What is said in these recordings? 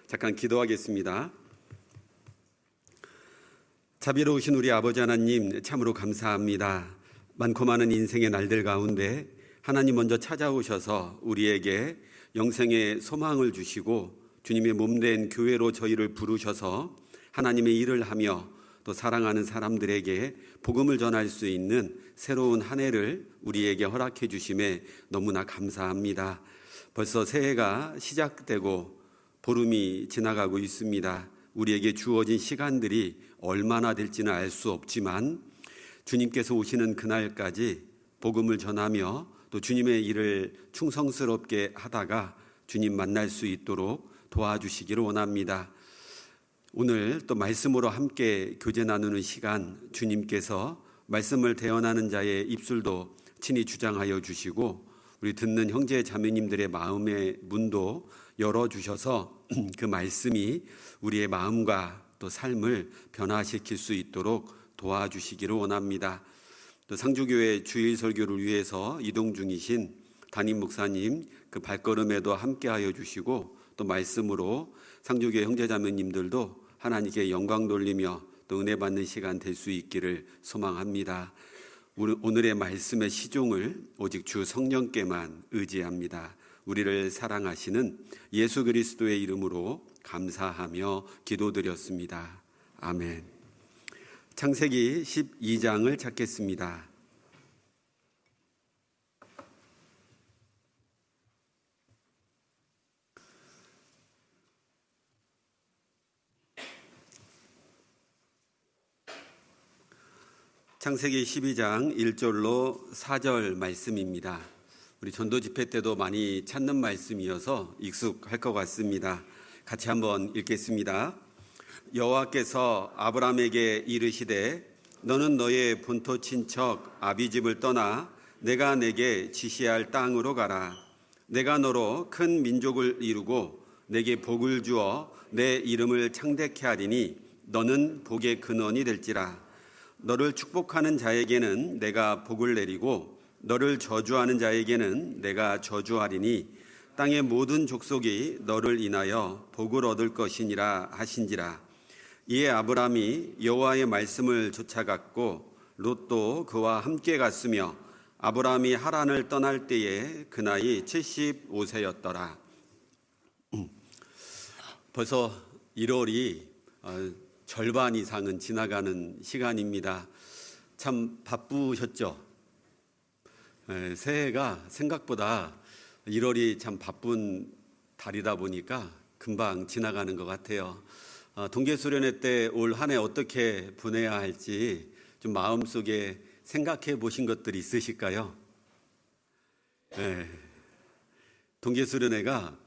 잠깐 기도하겠습니다. 자비로우신 우리 아버지 하나님, 참으로 감사합니다. 많고 많은 인생의 날들 가운데 하나님 먼저 찾아오셔서 우리에게 영생의 소망을 주시고 주님의 몸된 교회로 저희를 부르셔서 하나님의 일을 하며 또 사랑하는 사람들에게 복음을 전할 수 있는 새로운 한 해를 우리에게 허락해 주심에 너무나 감사합니다. 벌써 새해가 시작되고 보름이 지나가고 있습니다. 우리에게 주어진 시간들이 얼마나 될지는 알 수 없지만 주님께서 오시는 그날까지 복음을 전하며 또 주님의 일을 충성스럽게 하다가 주님 만날 수 있도록 도와주시기를 원합니다. 오늘 또 말씀으로 함께 교제 나누는 시간, 주님께서 말씀을 대언하는 자의 입술도 친히 주장하여 주시고 우리 듣는 형제 자매님들의 마음의 문도 열어주셔서 그 말씀이 우리의 마음과 또 삶을 변화시킬 수 있도록 도와주시기를 원합니다. 또 상주교회 주일 설교를 위해서 이동 중이신 담임 목사님 그 발걸음에도 함께하여 주시고 또 말씀으로 상주교회 형제자매님들도 하나님께 영광 돌리며 또 은혜 받는 시간 될 수 있기를 소망합니다. 오늘의 말씀의 시종을 오직 주 성령께만 의지합니다. 우리를 사랑하시는 예수 그리스도의 이름으로 감사하며 기도드렸습니다. 아멘. 창세기 12장을 찾겠습니다. 창세기 12장 1절로 4절 말씀입니다. 우리 전도 집회 때도 많이 찾는 말씀이어서 익숙할 것 같습니다. 같이 한번 읽겠습니다. 여호와께서 아브라함에게 이르시되 너는 너의 본토 친척 아비집을 떠나 내가 내게 지시할 땅으로 가라. 내가 너로 큰 민족을 이루고 내게 복을 주어 내 이름을 창대케 하리니 너는 복의 근원이 될지라. 너를 축복하는 자에게는 내가 복을 내리고 너를 저주하는 자에게는 내가 저주하리니 땅의 모든 족속이 너를 인하여 복을 얻을 것이니라 하신지라. 이에 아브람이 여호와의 말씀을 쫓아갔고 롯도 그와 함께 갔으며 아브람이 하란을 떠날 때에 그 나이 75세였더라. 벌써 1월이 절반 이상은 지나가는 시간입니다. 참 바쁘셨죠? 새해가 생각보다 1월이 참 바쁜 달이다 보니까 금방 지나가는 것 같아요. 동계수련회 때 올 한 해 어떻게 보내야 할지 좀 마음속에 생각해 보신 것들이 있으실까요? 동계수련회가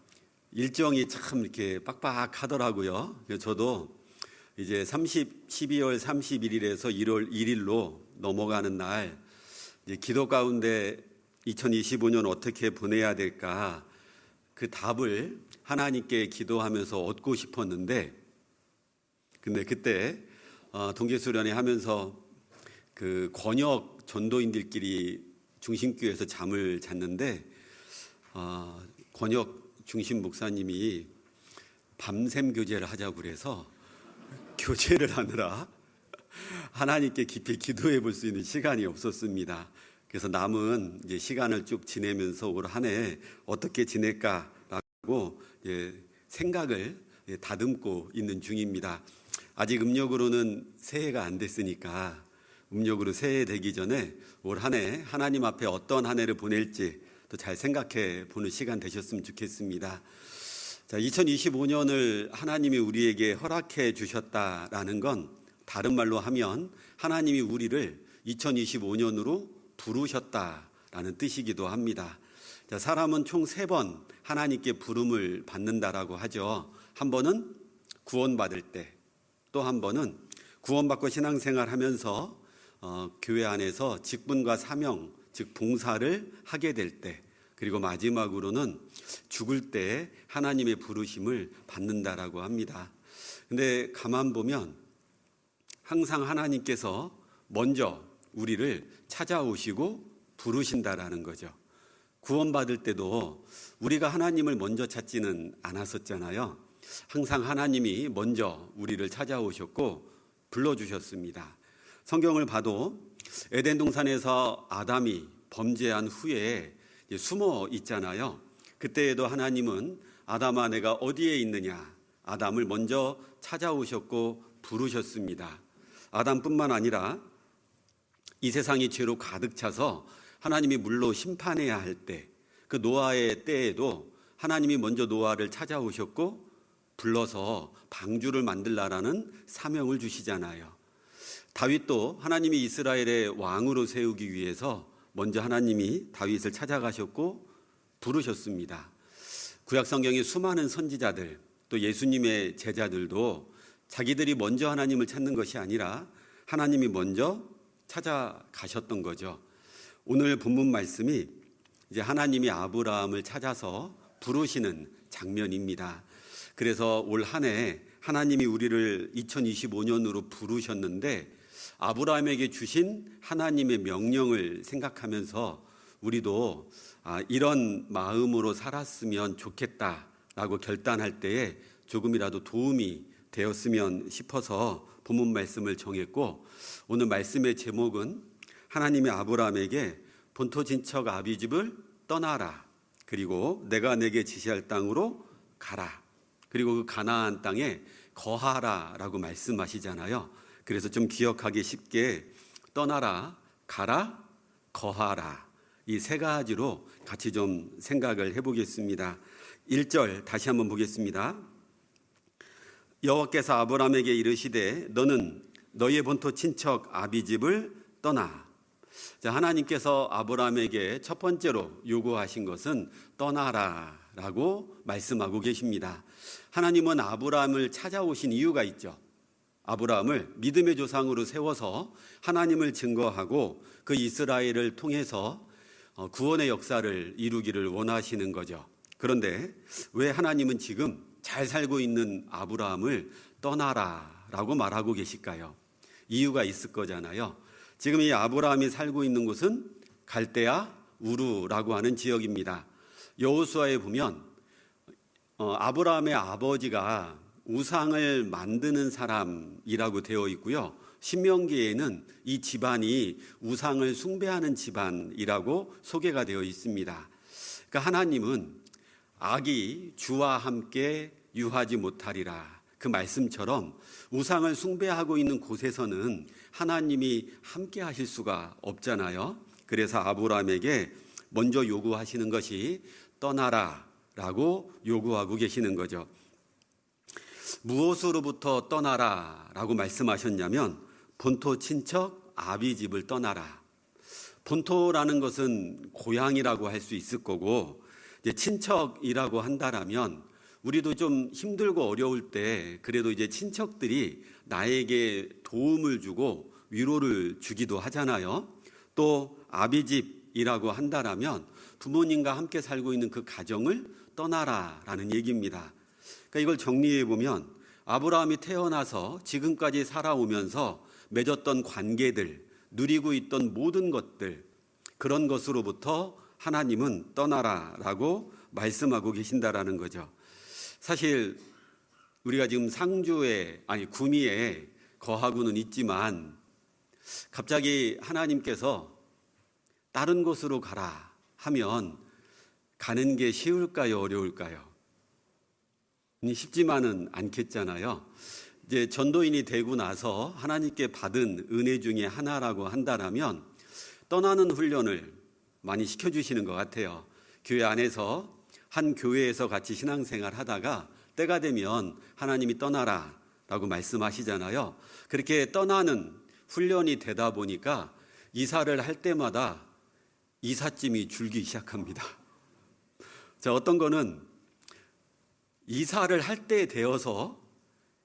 일정이 참 이렇게 빡빡하더라고요. 저도 이제 12월 31일에서 1월 1일로 넘어가는 날 이제 기도 가운데 2025년 어떻게 보내야 될까 그 답을 하나님께 기도하면서 얻고 싶었는데 근데 그때 동계수련회 하면서 그 권역 전도인들끼리 중심교회에서 잠을 잤는데 권역 중심 목사님이 밤샘 교제를 하자고 그래서 교제를 하느라 하나님께 깊이 기도해 볼 수 있는 시간이 없었습니다. 그래서 남은 이제 시간을 쭉 지내면서 올 한 해 어떻게 지낼까라고 생각을 다듬고 있는 중입니다. 아직 음력으로는 새해가 안 됐으니까 음력으로 새해 되기 전에 올 한 해 하나님 앞에 어떤 한 해를 보낼지 또 잘 생각해 보는 시간 되셨으면 좋겠습니다. 자, 2025년을 하나님이 우리에게 허락해 주셨다라는 건 다른 말로 하면 하나님이 우리를 2025년으로 부르셨다라는 뜻이기도 합니다. 자, 사람은 총 3번 하나님께 부름을 받는다라고 하죠. 한 번은 구원받을 때, 또 한 번은 구원받고 신앙생활 하면서 교회 안에서 직분과 사명, 즉 봉사를 하게 될 때, 그리고 마지막으로는 죽을 때 하나님의 부르심을 받는다라고 합니다. 근데 가만 보면 항상 하나님께서 먼저 우리를 찾아오시고 부르신다라는 거죠. 구원받을 때도 우리가 하나님을 먼저 찾지는 않았었잖아요. 항상 하나님이 먼저 우리를 찾아오셨고 불러주셨습니다. 성경을 봐도 에덴 동산에서 아담이 범죄한 후에 숨어 있잖아요. 그때에도 하나님은 아담아 내가 어디에 있느냐, 아담을 먼저 찾아오셨고 부르셨습니다. 아담뿐만 아니라 이 세상이 죄로 가득 차서 하나님이 물로 심판해야 할 때, 그 노아의 때에도 하나님이 먼저 노아를 찾아오셨고 불러서 방주를 만들라라는 사명을 주시잖아요. 다윗도 하나님이 이스라엘의 왕으로 세우기 위해서 먼저 하나님이 다윗을 찾아가셨고 부르셨습니다. 구약 성경의 수많은 선지자들, 또 예수님의 제자들도 자기들이 먼저 하나님을 찾는 것이 아니라 하나님이 먼저 찾아가셨던 거죠. 오늘 본문 말씀이 이제 하나님이 아브라함을 찾아서 부르시는 장면입니다. 그래서 올 한 해 하나님이 우리를 2025년으로 부르셨는데 아브라함에게 주신 하나님의 명령을 생각하면서 우리도 이런 마음으로 살았으면 좋겠다라고 결단할 때에 조금이라도 도움이 되었으면 싶어서 본문 말씀을 정했고, 오늘 말씀의 제목은 하나님이 아브라함에게 본토 친척 아비집을 떠나라, 그리고 내가 내게 지시할 땅으로 가라, 그리고 그 가나안 땅에 거하라 라고 말씀하시잖아요. 그래서 좀 기억하기 쉽게 떠나라, 가라, 거하라, 이 세 가지로 같이 좀 생각을 해보겠습니다. 1절 다시 한번 보겠습니다. 여호와께서 아브라함에게 이르시되 너는 너의 본토 친척 아비집을 떠나. 자, 하나님께서 아브라함에게 첫 번째로 요구하신 것은 떠나라라고 말씀하고 계십니다. 하나님은 아브라함을 찾아오신 이유가 있죠. 아브라함을 믿음의 조상으로 세워서 하나님을 증거하고 그 이스라엘을 통해서 구원의 역사를 이루기를 원하시는 거죠. 그런데 왜 하나님은 지금 잘 살고 있는 아브라함을 떠나라라고 말하고 계실까요? 이유가 있을 거잖아요. 지금 이 아브라함이 살고 있는 곳은 갈대아 우르라고 하는 지역입니다. 여호수아에 보면 아브라함의 아버지가 우상을 만드는 사람이라고 되어 있고요. 신명기에는 이 집안이 우상을 숭배하는 집안이라고 소개가 되어 있습니다. 그러니까 하나님은 악이 주와 함께 유하지 못하리라, 그 말씀처럼 우상을 숭배하고 있는 곳에서는 하나님이 함께 하실 수가 없잖아요. 그래서 아브라함에게 먼저 요구하시는 것이 떠나라라고 요구하고 계시는 거죠. 무엇으로부터 떠나라라고 말씀하셨냐면 본토 친척 아비집을 떠나라. 본토라는 것은 고향이라고 할 수 있을 거고, 이제 친척이라고 한다라면 우리도 좀 힘들고 어려울 때 그래도 이제 친척들이 나에게 도움을 주고 위로를 주기도 하잖아요. 또 아비집이라고 한다라면 부모님과 함께 살고 있는 그 가정을 떠나라라는 얘기입니다. 그러니까 이걸 정리해 보면 아브라함이 태어나서 지금까지 살아오면서 맺었던 관계들, 누리고 있던 모든 것들, 그런 것으로부터 하나님은 떠나라라고 말씀하고 계신다라는 거죠. 사실 우리가 지금 구미에 거하고는 있지만 갑자기 하나님께서 다른 곳으로 가라 하면 가는 게 쉬울까요, 어려울까요? 쉽지만은 않겠잖아요. 이제 전도인이 되고 나서 하나님께 받은 은혜 중에 하나라고 한다라면 떠나는 훈련을 많이 시켜주시는 것 같아요. 교회 안에서 한 교회에서 같이 신앙생활 하다가 때가 되면 하나님이 떠나라 라고 말씀하시잖아요. 그렇게 떠나는 훈련이 되다 보니까 이사를 할 때마다 이삿짐이 줄기 시작합니다. 자, 어떤 거는 이사를 할 때 되어서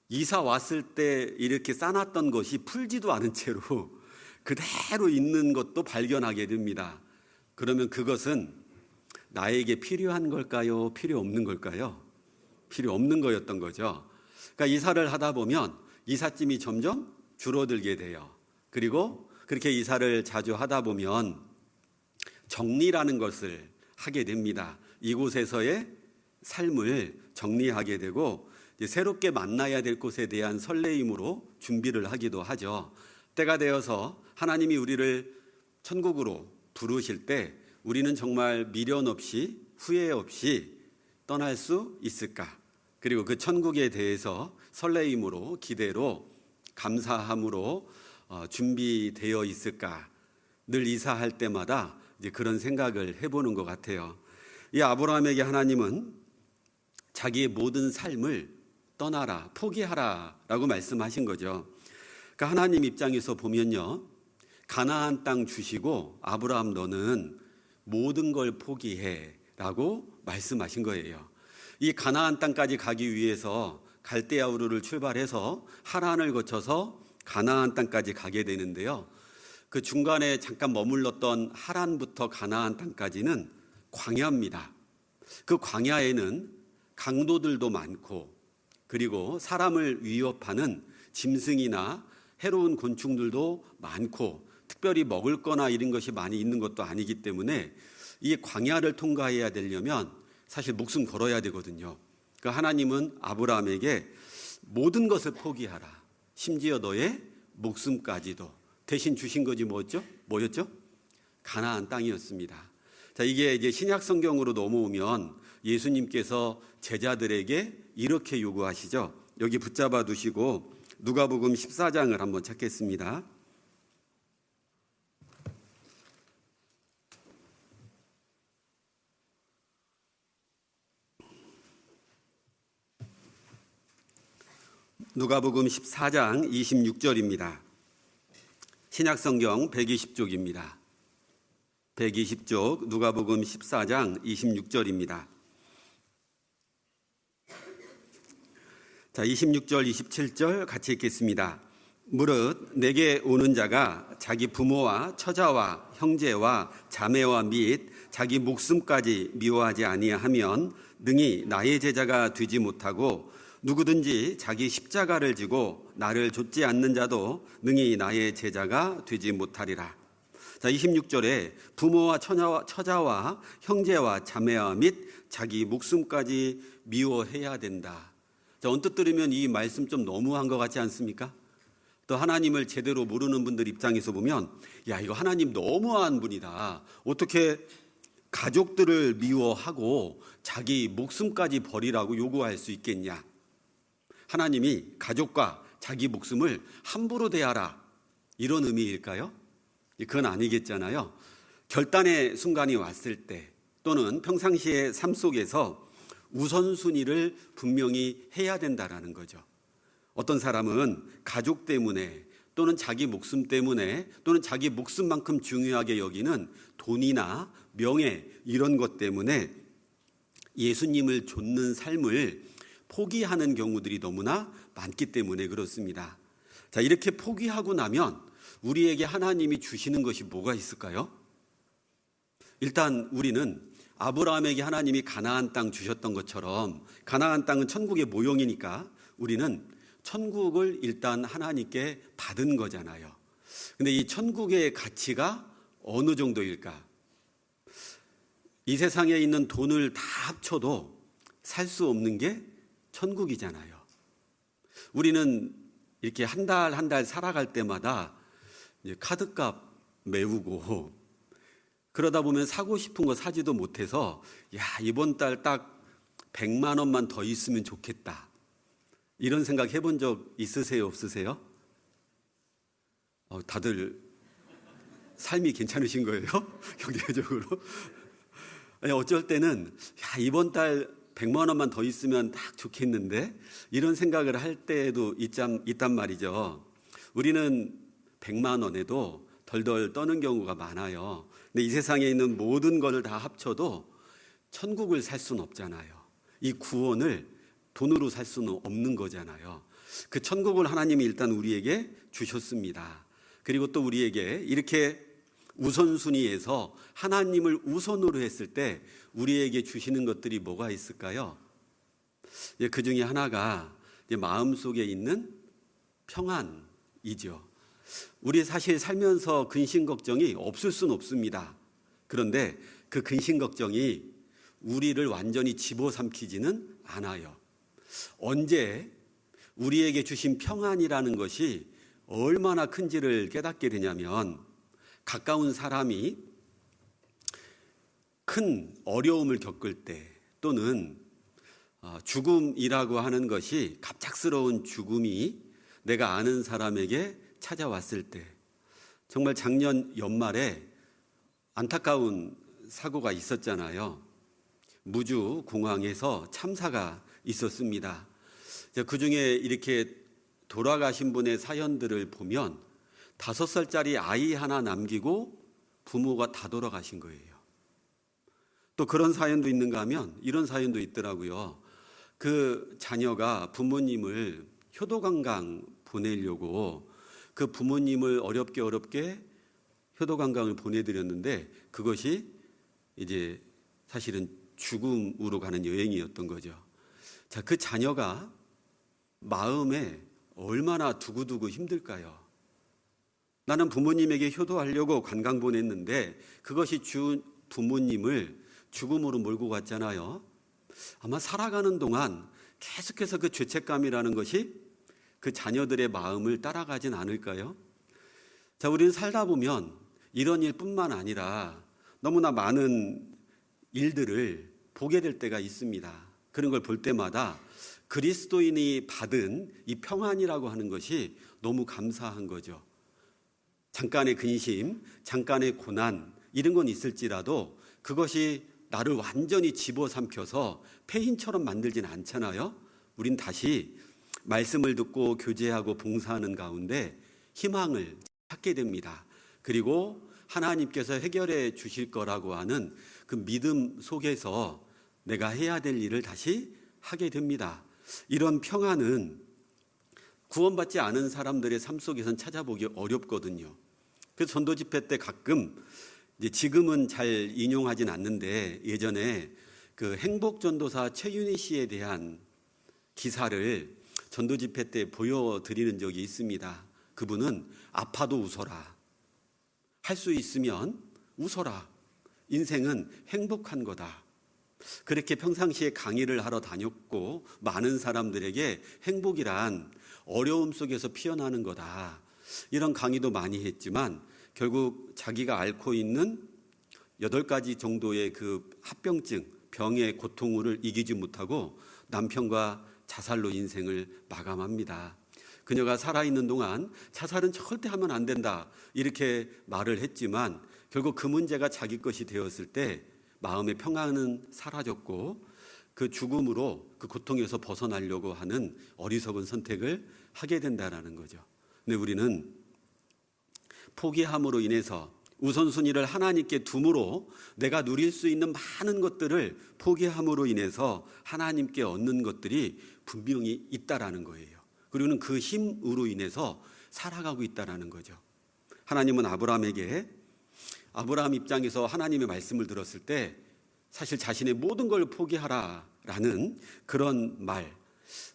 이사 왔을 때 이렇게 싸놨던 것이 풀지도 않은 채로 그대로 있는 것도 발견하게 됩니다. 그러면 그것은 나에게 필요한 걸까요? 필요 없는 걸까요? 필요 없는 거였던 거죠. 그러니까 이사를 하다 보면 이삿짐이 점점 줄어들게 돼요. 그리고 그렇게 이사를 자주 하다 보면 정리라는 것을 하게 됩니다. 이곳에서의 삶을 정리하게 되고 이제 새롭게 만나야 될 곳에 대한 설레임으로 준비를 하기도 하죠. 때가 되어서 하나님이 우리를 천국으로 부르실 때 우리는 정말 미련 없이 후회 없이 떠날 수 있을까? 그리고 그 천국에 대해서 설레임으로 기대로 감사함으로 준비되어 있을까? 늘 이사할 때마다 이제 그런 생각을 해보는 것 같아요. 이 아브라함에게 하나님은 자기의 모든 삶을 떠나라, 포기하라라고 말씀하신 거죠. 그러니까 하나님 입장에서 보면요, 가나안 땅 주시고 아브라함 너는 모든 걸 포기해라고 말씀하신 거예요. 이 가나안 땅까지 가기 위해서 갈대아 우르를 출발해서 하란을 거쳐서 가나안 땅까지 가게 되는데요. 그 중간에 잠깐 머물렀던 하란부터 가나안 땅까지는 광야입니다. 그 광야에는 강도들도 많고 그리고 사람을 위협하는 짐승이나 해로운 곤충들도 많고 특별히 먹을 거나 이런 것이 많이 있는 것도 아니기 때문에 이 광야를 통과해야 되려면 사실 목숨 걸어야 되거든요. 그러니까 하나님은 아브라함에게 모든 것을 포기하라. 심지어 너의 목숨까지도 대신 주신 것이 뭐였죠? 가나안 땅이었습니다. 자, 이게 이제 신약 성경으로 넘어오면 예수님께서 제자들에게 이렇게 요구하시죠. 여기 붙잡아 두시고 누가복음 14장을 한번 찾겠습니다. 누가복음 14장 26절입니다. 신약성경 120쪽입니다. 120쪽 누가복음 14장 26절입니다. 자, 26절 27절 같이 읽겠습니다. 무릇 내게 오는 자가 자기 부모와 처자와 형제와 자매와 및 자기 목숨까지 미워하지 아니하면 능히 나의 제자가 되지 못하고 누구든지 자기 십자가를 지고 나를 좇지 않는 자도 능히 나의 제자가 되지 못하리라. 자, 26절에 부모와 처자와 형제와 자매와 및 자기 목숨까지 미워해야 된다. 자, 언뜻 들으면 이 말씀 좀 너무한 것 같지 않습니까? 또 하나님을 제대로 모르는 분들 입장에서 보면 야, 이거 하나님 너무한 분이다. 어떻게 가족들을 미워하고 자기 목숨까지 버리라고 요구할 수 있겠냐? 하나님이 가족과 자기 목숨을 함부로 대하라, 이런 의미일까요? 그건 아니겠잖아요. 결단의 순간이 왔을 때 또는 평상시의 삶 속에서 우선순위를 분명히 해야 된다라는 거죠. 어떤 사람은 가족 때문에 또는 자기 목숨 때문에 또는 자기 목숨만큼 중요하게 여기는 돈이나 명예 이런 것 때문에 예수님을 좇는 삶을 포기하는 경우들이 너무나 많기 때문에 그렇습니다. 자, 이렇게 포기하고 나면 우리에게 하나님이 주시는 것이 뭐가 있을까요? 일단 우리는 아브라함에게 하나님이 가나안 땅 주셨던 것처럼 가나안 땅은 천국의 모형이니까 우리는 천국을 일단 하나님께 받은 거잖아요. 근데 이 천국의 가치가 어느 정도일까? 이 세상에 있는 돈을 다 합쳐도 살 수 없는 게 천국이잖아요. 우리는 이렇게 한 달 한 달 살아갈 때마다 이제 카드값 메우고 그러다 보면 사고 싶은 거 사지도 못해서 야, 이번 달 딱 100만 원만 더 있으면 좋겠다. 이런 생각 해본 적 있으세요? 없으세요? 다들 삶이 괜찮으신 거예요? 경제적으로? 아니, 어쩔 때는 야, 이번 달 100만 원만 더 있으면 딱 좋겠는데 이런 생각을 할 때도 있단 말이죠. 우리는 100만 원에도 덜덜 떠는 경우가 많아요. 근데 이 세상에 있는 모든 것을 다 합쳐도 천국을 살 수는 없잖아요. 이 구원을 돈으로 살 수는 없는 거잖아요. 그 천국을 하나님이 일단 우리에게 주셨습니다. 그리고 또 우리에게 이렇게 우선순위에서 하나님을 우선으로 했을 때 우리에게 주시는 것들이 뭐가 있을까요? 그 중에 하나가 마음속에 있는 평안이죠. 우리 사실 살면서 근심 걱정이 없을 수는 없습니다. 그런데 그 근심 걱정이 우리를 완전히 집어삼키지는 않아요. 언제 우리에게 주신 평안이라는 것이 얼마나 큰지를 깨닫게 되냐면, 가까운 사람이 큰 어려움을 겪을 때, 또는 죽음이라고 하는 것이, 갑작스러운 죽음이 내가 아는 사람에게 찾아왔을 때, 정말 작년 연말에 안타까운 사고가 있었잖아요. 무주 공항에서 참사가 있었습니다. 그 중에 이렇게 돌아가신 분의 사연들을 보면 5살짜리 아이 하나 남기고 부모가 다 돌아가신 거예요. 또 그런 사연도 있는가 하면 이런 사연도 있더라고요. 그 자녀가 부모님을 효도관광 보내려고 그 부모님을 어렵게 효도관광을 보내드렸는데, 그것이 이제 사실은 죽음으로 가는 여행이었던 거죠. 자, 그 자녀가 마음에 얼마나 두고두고 힘들까요? 나는 부모님에게 효도하려고 관광 보냈는데 그것이 부모님을 죽음으로 몰고 갔잖아요. 아마 살아가는 동안 계속해서 그 죄책감이라는 것이 그 자녀들의 마음을 따라가진 않을까요? 자, 우리는 살다 보면 이런 일뿐만 아니라 너무나 많은 일들을 보게 될 때가 있습니다. 그런 걸 볼 때마다 그리스도인이 받은 이 평안이라고 하는 것이 너무 감사한 거죠. 잠깐의 근심, 잠깐의 고난, 이런 건 있을지라도 그것이 나를 완전히 집어삼켜서 폐인처럼 만들진 않잖아요. 우린 다시 말씀을 듣고 교제하고 봉사하는 가운데 희망을 찾게 됩니다. 그리고 하나님께서 해결해 주실 거라고 하는 그 믿음 속에서 내가 해야 될 일을 다시 하게 됩니다. 이런 평안은 구원받지 않은 사람들의 삶 속에서는 찾아보기 어렵거든요. 그래서 전도 집회 때 가끔, 이제 지금은 잘 인용하진 않는데, 예전에 그 행복전도사 최윤희 씨에 대한 기사를 전도 집회 때 보여드리는 적이 있습니다. 그분은 아파도 웃어라, 할 수 있으면 웃어라, 인생은 행복한 거다, 그렇게 평상시에 강의를 하러 다녔고, 많은 사람들에게 행복이란 어려움 속에서 피어나는 거다, 이런 강의도 많이 했지만 결국 자기가 앓고 있는 8가지 정도의 그 합병증, 병의 고통을 이기지 못하고 남편과 자살로 인생을 마감합니다. 그녀가 살아있는 동안 자살은 절대 하면 안 된다, 이렇게 말을 했지만 결국 그 문제가 자기 것이 되었을 때 마음의 평안은 사라졌고, 그 죽음으로 그 고통에서 벗어나려고 하는 어리석은 선택을 하게 된다는 거죠. 근데 우리는 포기함으로 인해서, 우선순위를 하나님께 둠으로 내가 누릴 수 있는 많은 것들을 포기함으로 인해서 하나님께 얻는 것들이 분명히 있다라는 거예요. 그리고는 그 힘으로 인해서 살아가고 있다라는 거죠. 하나님은 아브라함 입장에서 하나님의 말씀을 들었을 때 사실 자신의 모든 걸 포기하라라는 그런 말,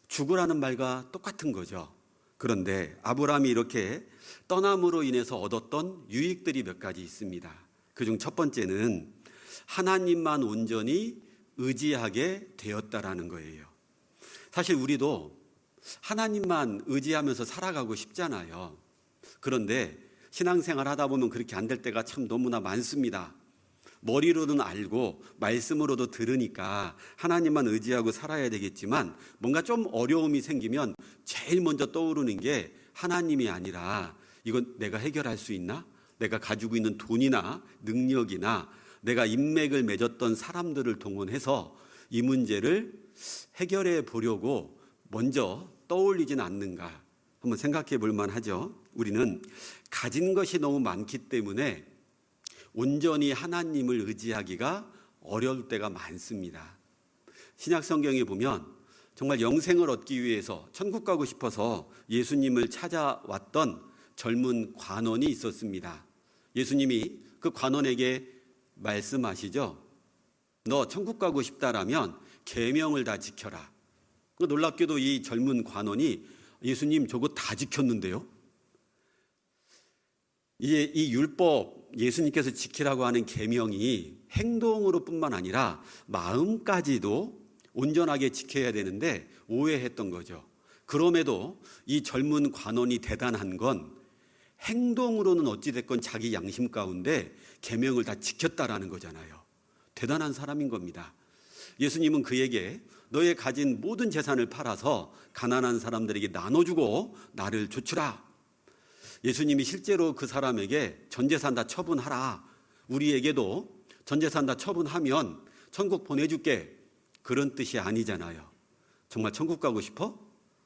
죽으라는 말과 똑같은 거죠. 그런데 아브라함이 이렇게 떠남으로 인해서 얻었던 유익들이 몇 가지 있습니다. 그중 첫 번째는 하나님만 온전히 의지하게 되었다라는 거예요. 사실 우리도 하나님만 의지하면서 살아가고 싶잖아요. 그런데 신앙생활 하다 보면 그렇게 안 될 때가 참 너무나 많습니다. 머리로는 알고 말씀으로도 들으니까 하나님만 의지하고 살아야 되겠지만, 뭔가 좀 어려움이 생기면 제일 먼저 떠오르는 게 하나님이 아니라, 이건 내가 해결할 수 있나? 내가 가지고 있는 돈이나 능력이나 내가 인맥을 맺었던 사람들을 동원해서 이 문제를 해결해 보려고 먼저 떠올리진 않는가, 한번 생각해 볼 만하죠. 우리는 가진 것이 너무 많기 때문에 온전히 하나님을 의지하기가 어려울 때가 많습니다. 신약 성경에 보면 정말 영생을 얻기 위해서, 천국 가고 싶어서 예수님을 찾아왔던 젊은 관원이 있었습니다. 예수님이 그 관원에게 말씀하시죠. 너 천국 가고 싶다라면 계명을 다 지켜라. 놀랍게도 이 젊은 관원이 예수님 저거 다 지켰는데요. 이 율법, 예수님께서 지키라고 하는 계명이 행동으로 뿐만 아니라 마음까지도 온전하게 지켜야 되는데 오해했던 거죠. 그럼에도 이 젊은 관원이 대단한 건 행동으로는 어찌됐건 자기 양심 가운데 계명을 다 지켰다라는 거잖아요. 대단한 사람인 겁니다. 예수님은 그에게 너의 가진 모든 재산을 팔아서 가난한 사람들에게 나눠주고 나를 좇으라. 예수님이 실제로 그 사람에게 전 재산 다 처분하라. 우리에게도 전 재산 다 처분하면 천국 보내줄게. 그런 뜻이 아니잖아요. 정말 천국 가고 싶어?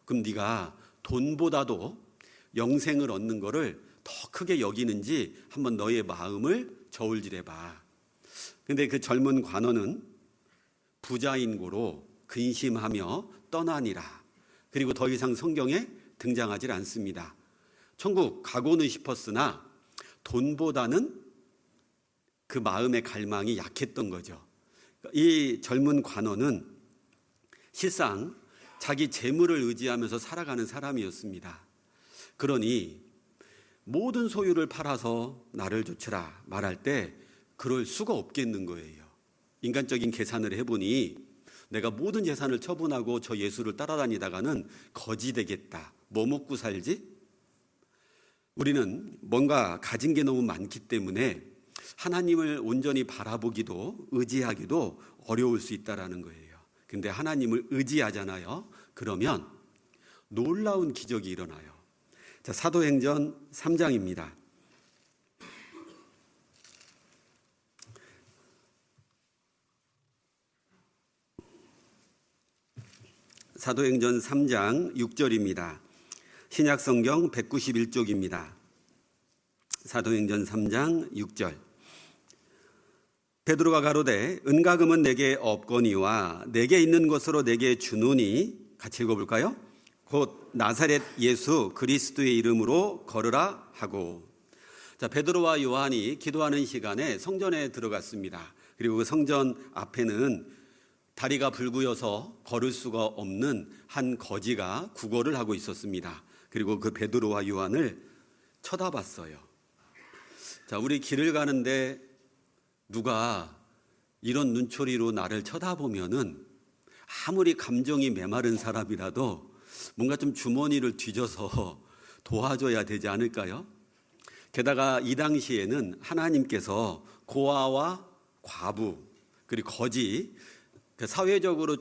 그럼 네가 돈보다도 영생을 얻는 거를 더 크게 여기는지 한번 너의 마음을 저울질해봐. 근데 그 젊은 관원은 부자인 고로 근심하며 떠나니라. 그리고 더 이상 성경에 등장하지 않습니다. 천국 가고는 싶었으나 돈보다는 그 마음의 갈망이 약했던 거죠. 이 젊은 관원은 실상 자기 재물을 의지하면서 살아가는 사람이었습니다. 그러니 모든 소유를 팔아서 나를 좇으라 말할 때 그럴 수가 없겠는 거예요. 인간적인 계산을 해보니 내가 모든 재산을 처분하고 저 예수를 따라다니다가는 거지 되겠다. 뭐 먹고 살지? 우리는 뭔가 가진 게 너무 많기 때문에 하나님을 온전히 바라보기도 의지하기도 어려울 수 있다는 거예요. 근데 하나님을 의지하잖아요. 그러면 놀라운 기적이 일어나요. 자, 사도행전 3장입니다. 사도행전 3장 6절입니다. 신약성경 191쪽입니다. 사도행전 3장 6절. 베드로가 가로되 은과금은 내게 없거니와 내게 있는 것으로 내게 주노니, 같이 읽어볼까요? 곧 나사렛 예수 그리스도의 이름으로 걸으라 하고. 자, 베드로와 요한이 기도하는 시간에 성전에 들어갔습니다. 그리고 그 성전 앞에는 다리가 불구여서 걸을 수가 없는 한 거지가 구걸을 하고 있었습니다. 그리고 그 베드로와 요한을 쳐다봤어요. 자, 우리 길을 가는데 누가 이런 눈초리로 나를 쳐다보면은 아무리 감정이 메마른 사람이라도 뭔가 좀 주머니를 뒤져서 도와줘야 되지 않을까요? 게다가 이 당시에는 하나님께서 고아와 과부 그리고 거지, 사회적으로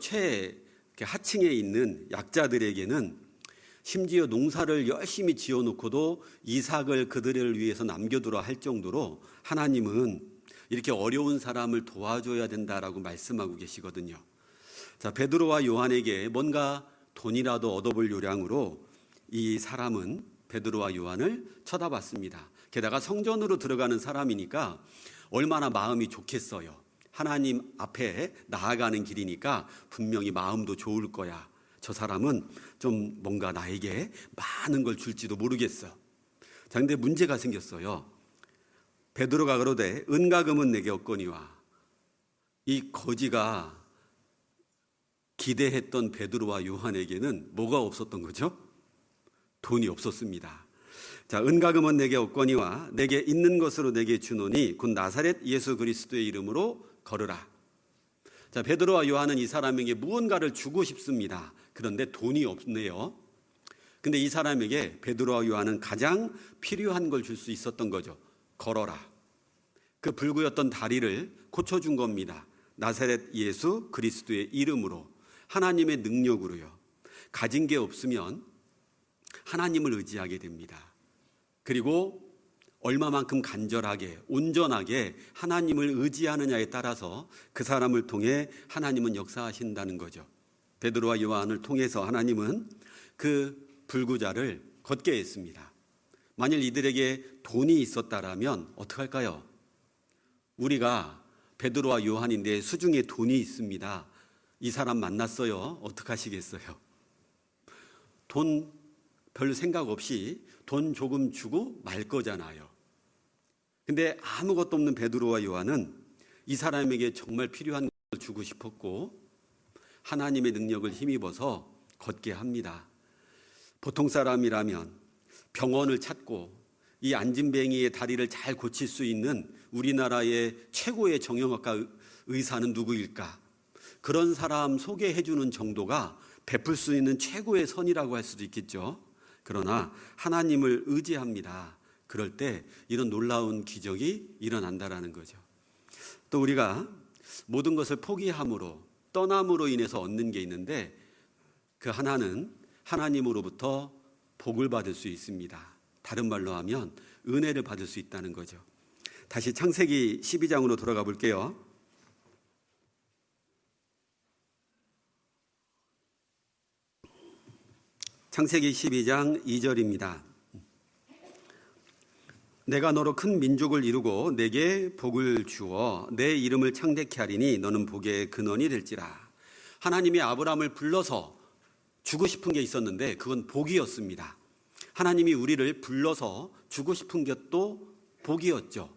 하층에 있는 약자들에게는 심지어 농사를 열심히 지어놓고도 이삭을 그들을 위해서 남겨두라 할 정도로 하나님은 이렇게 어려운 사람을 도와줘야 된다라고 말씀하고 계시거든요. 자, 베드로와 요한에게 뭔가 돈이라도 얻어볼 요량으로 이 사람은 베드로와 요한을 쳐다봤습니다. 게다가 성전으로 들어가는 사람이니까 얼마나 마음이 좋겠어요. 하나님 앞에 나아가는 길이니까 분명히 마음도 좋을 거야. 저 사람은 좀 뭔가 나에게 많은 걸 줄지도 모르겠어. 자, 근데 문제가 생겼어요. 베드로가 그러되 은과금은 내게 없거니와. 이 거지가 기대했던 베드로와 요한에게는 뭐가 없었던 거죠? 돈이 없었습니다. 자, 은과금은 내게 없거니와 내게 있는 것으로 내게 주노니 곧 나사렛 예수 그리스도의 이름으로 걸으라. 자, 베드로와 요한은 이 사람에게 무언가를 주고 싶습니다. 그런데 돈이 없네요. 근데 이 사람에게 베드로와 요한은 가장 필요한 걸 줄 수 있었던 거죠. 걸어라. 그 불구였던 다리를 고쳐준 겁니다. 나사렛 예수 그리스도의 이름으로, 하나님의 능력으로요. 가진 게 없으면 하나님을 의지하게 됩니다. 그리고 얼마만큼 간절하게 온전하게 하나님을 의지하느냐에 따라서 그 사람을 통해 하나님은 역사하신다는 거죠. 베드로와 요한을 통해서 하나님은 그 불구자를 걷게 했습니다. 만일 이들에게 돈이 있었다라면 어떻게 할까요? 우리가 베드로와 요한인데 수중에 돈이 있습니다. 이 사람 만났어요. 어떻게 하시겠어요? 돈 별 생각 없이 돈 조금 주고 말 거잖아요. 근데 아무것도 없는 베드로와 요한은 이 사람에게 정말 필요한 걸 주고 싶었고 하나님의 능력을 힘입어서 걷게 합니다. 보통 사람이라면 병원을 찾고 이 안진뱅이의 다리를 잘 고칠 수 있는 우리나라의 최고의 정형외과 의사는 누구일까? 그런 사람 소개해 주는 정도가 베풀 수 있는 최고의 선이라고 할 수도 있겠죠. 그러나 하나님을 의지합니다. 그럴 때 이런 놀라운 기적이 일어난다라는 거죠. 또 우리가 모든 것을 포기함으로, 떠남으로 인해서 얻는 게 있는데, 그 하나는 하나님으로부터 복을 받을 수 있습니다. 다른 말로 하면 은혜를 받을 수 있다는 거죠. 다시 창세기 12장으로 돌아가 볼게요. 창세기 12장 2절입니다. 내가 너로 큰 민족을 이루고 내게 복을 주어 내 이름을 창대케 하리니 너는 복의 근원이 될지라. 하나님이 아브라함을 불러서 주고 싶은 게 있었는데 그건 복이었습니다. 하나님이 우리를 불러서 주고 싶은 것도 복이었죠.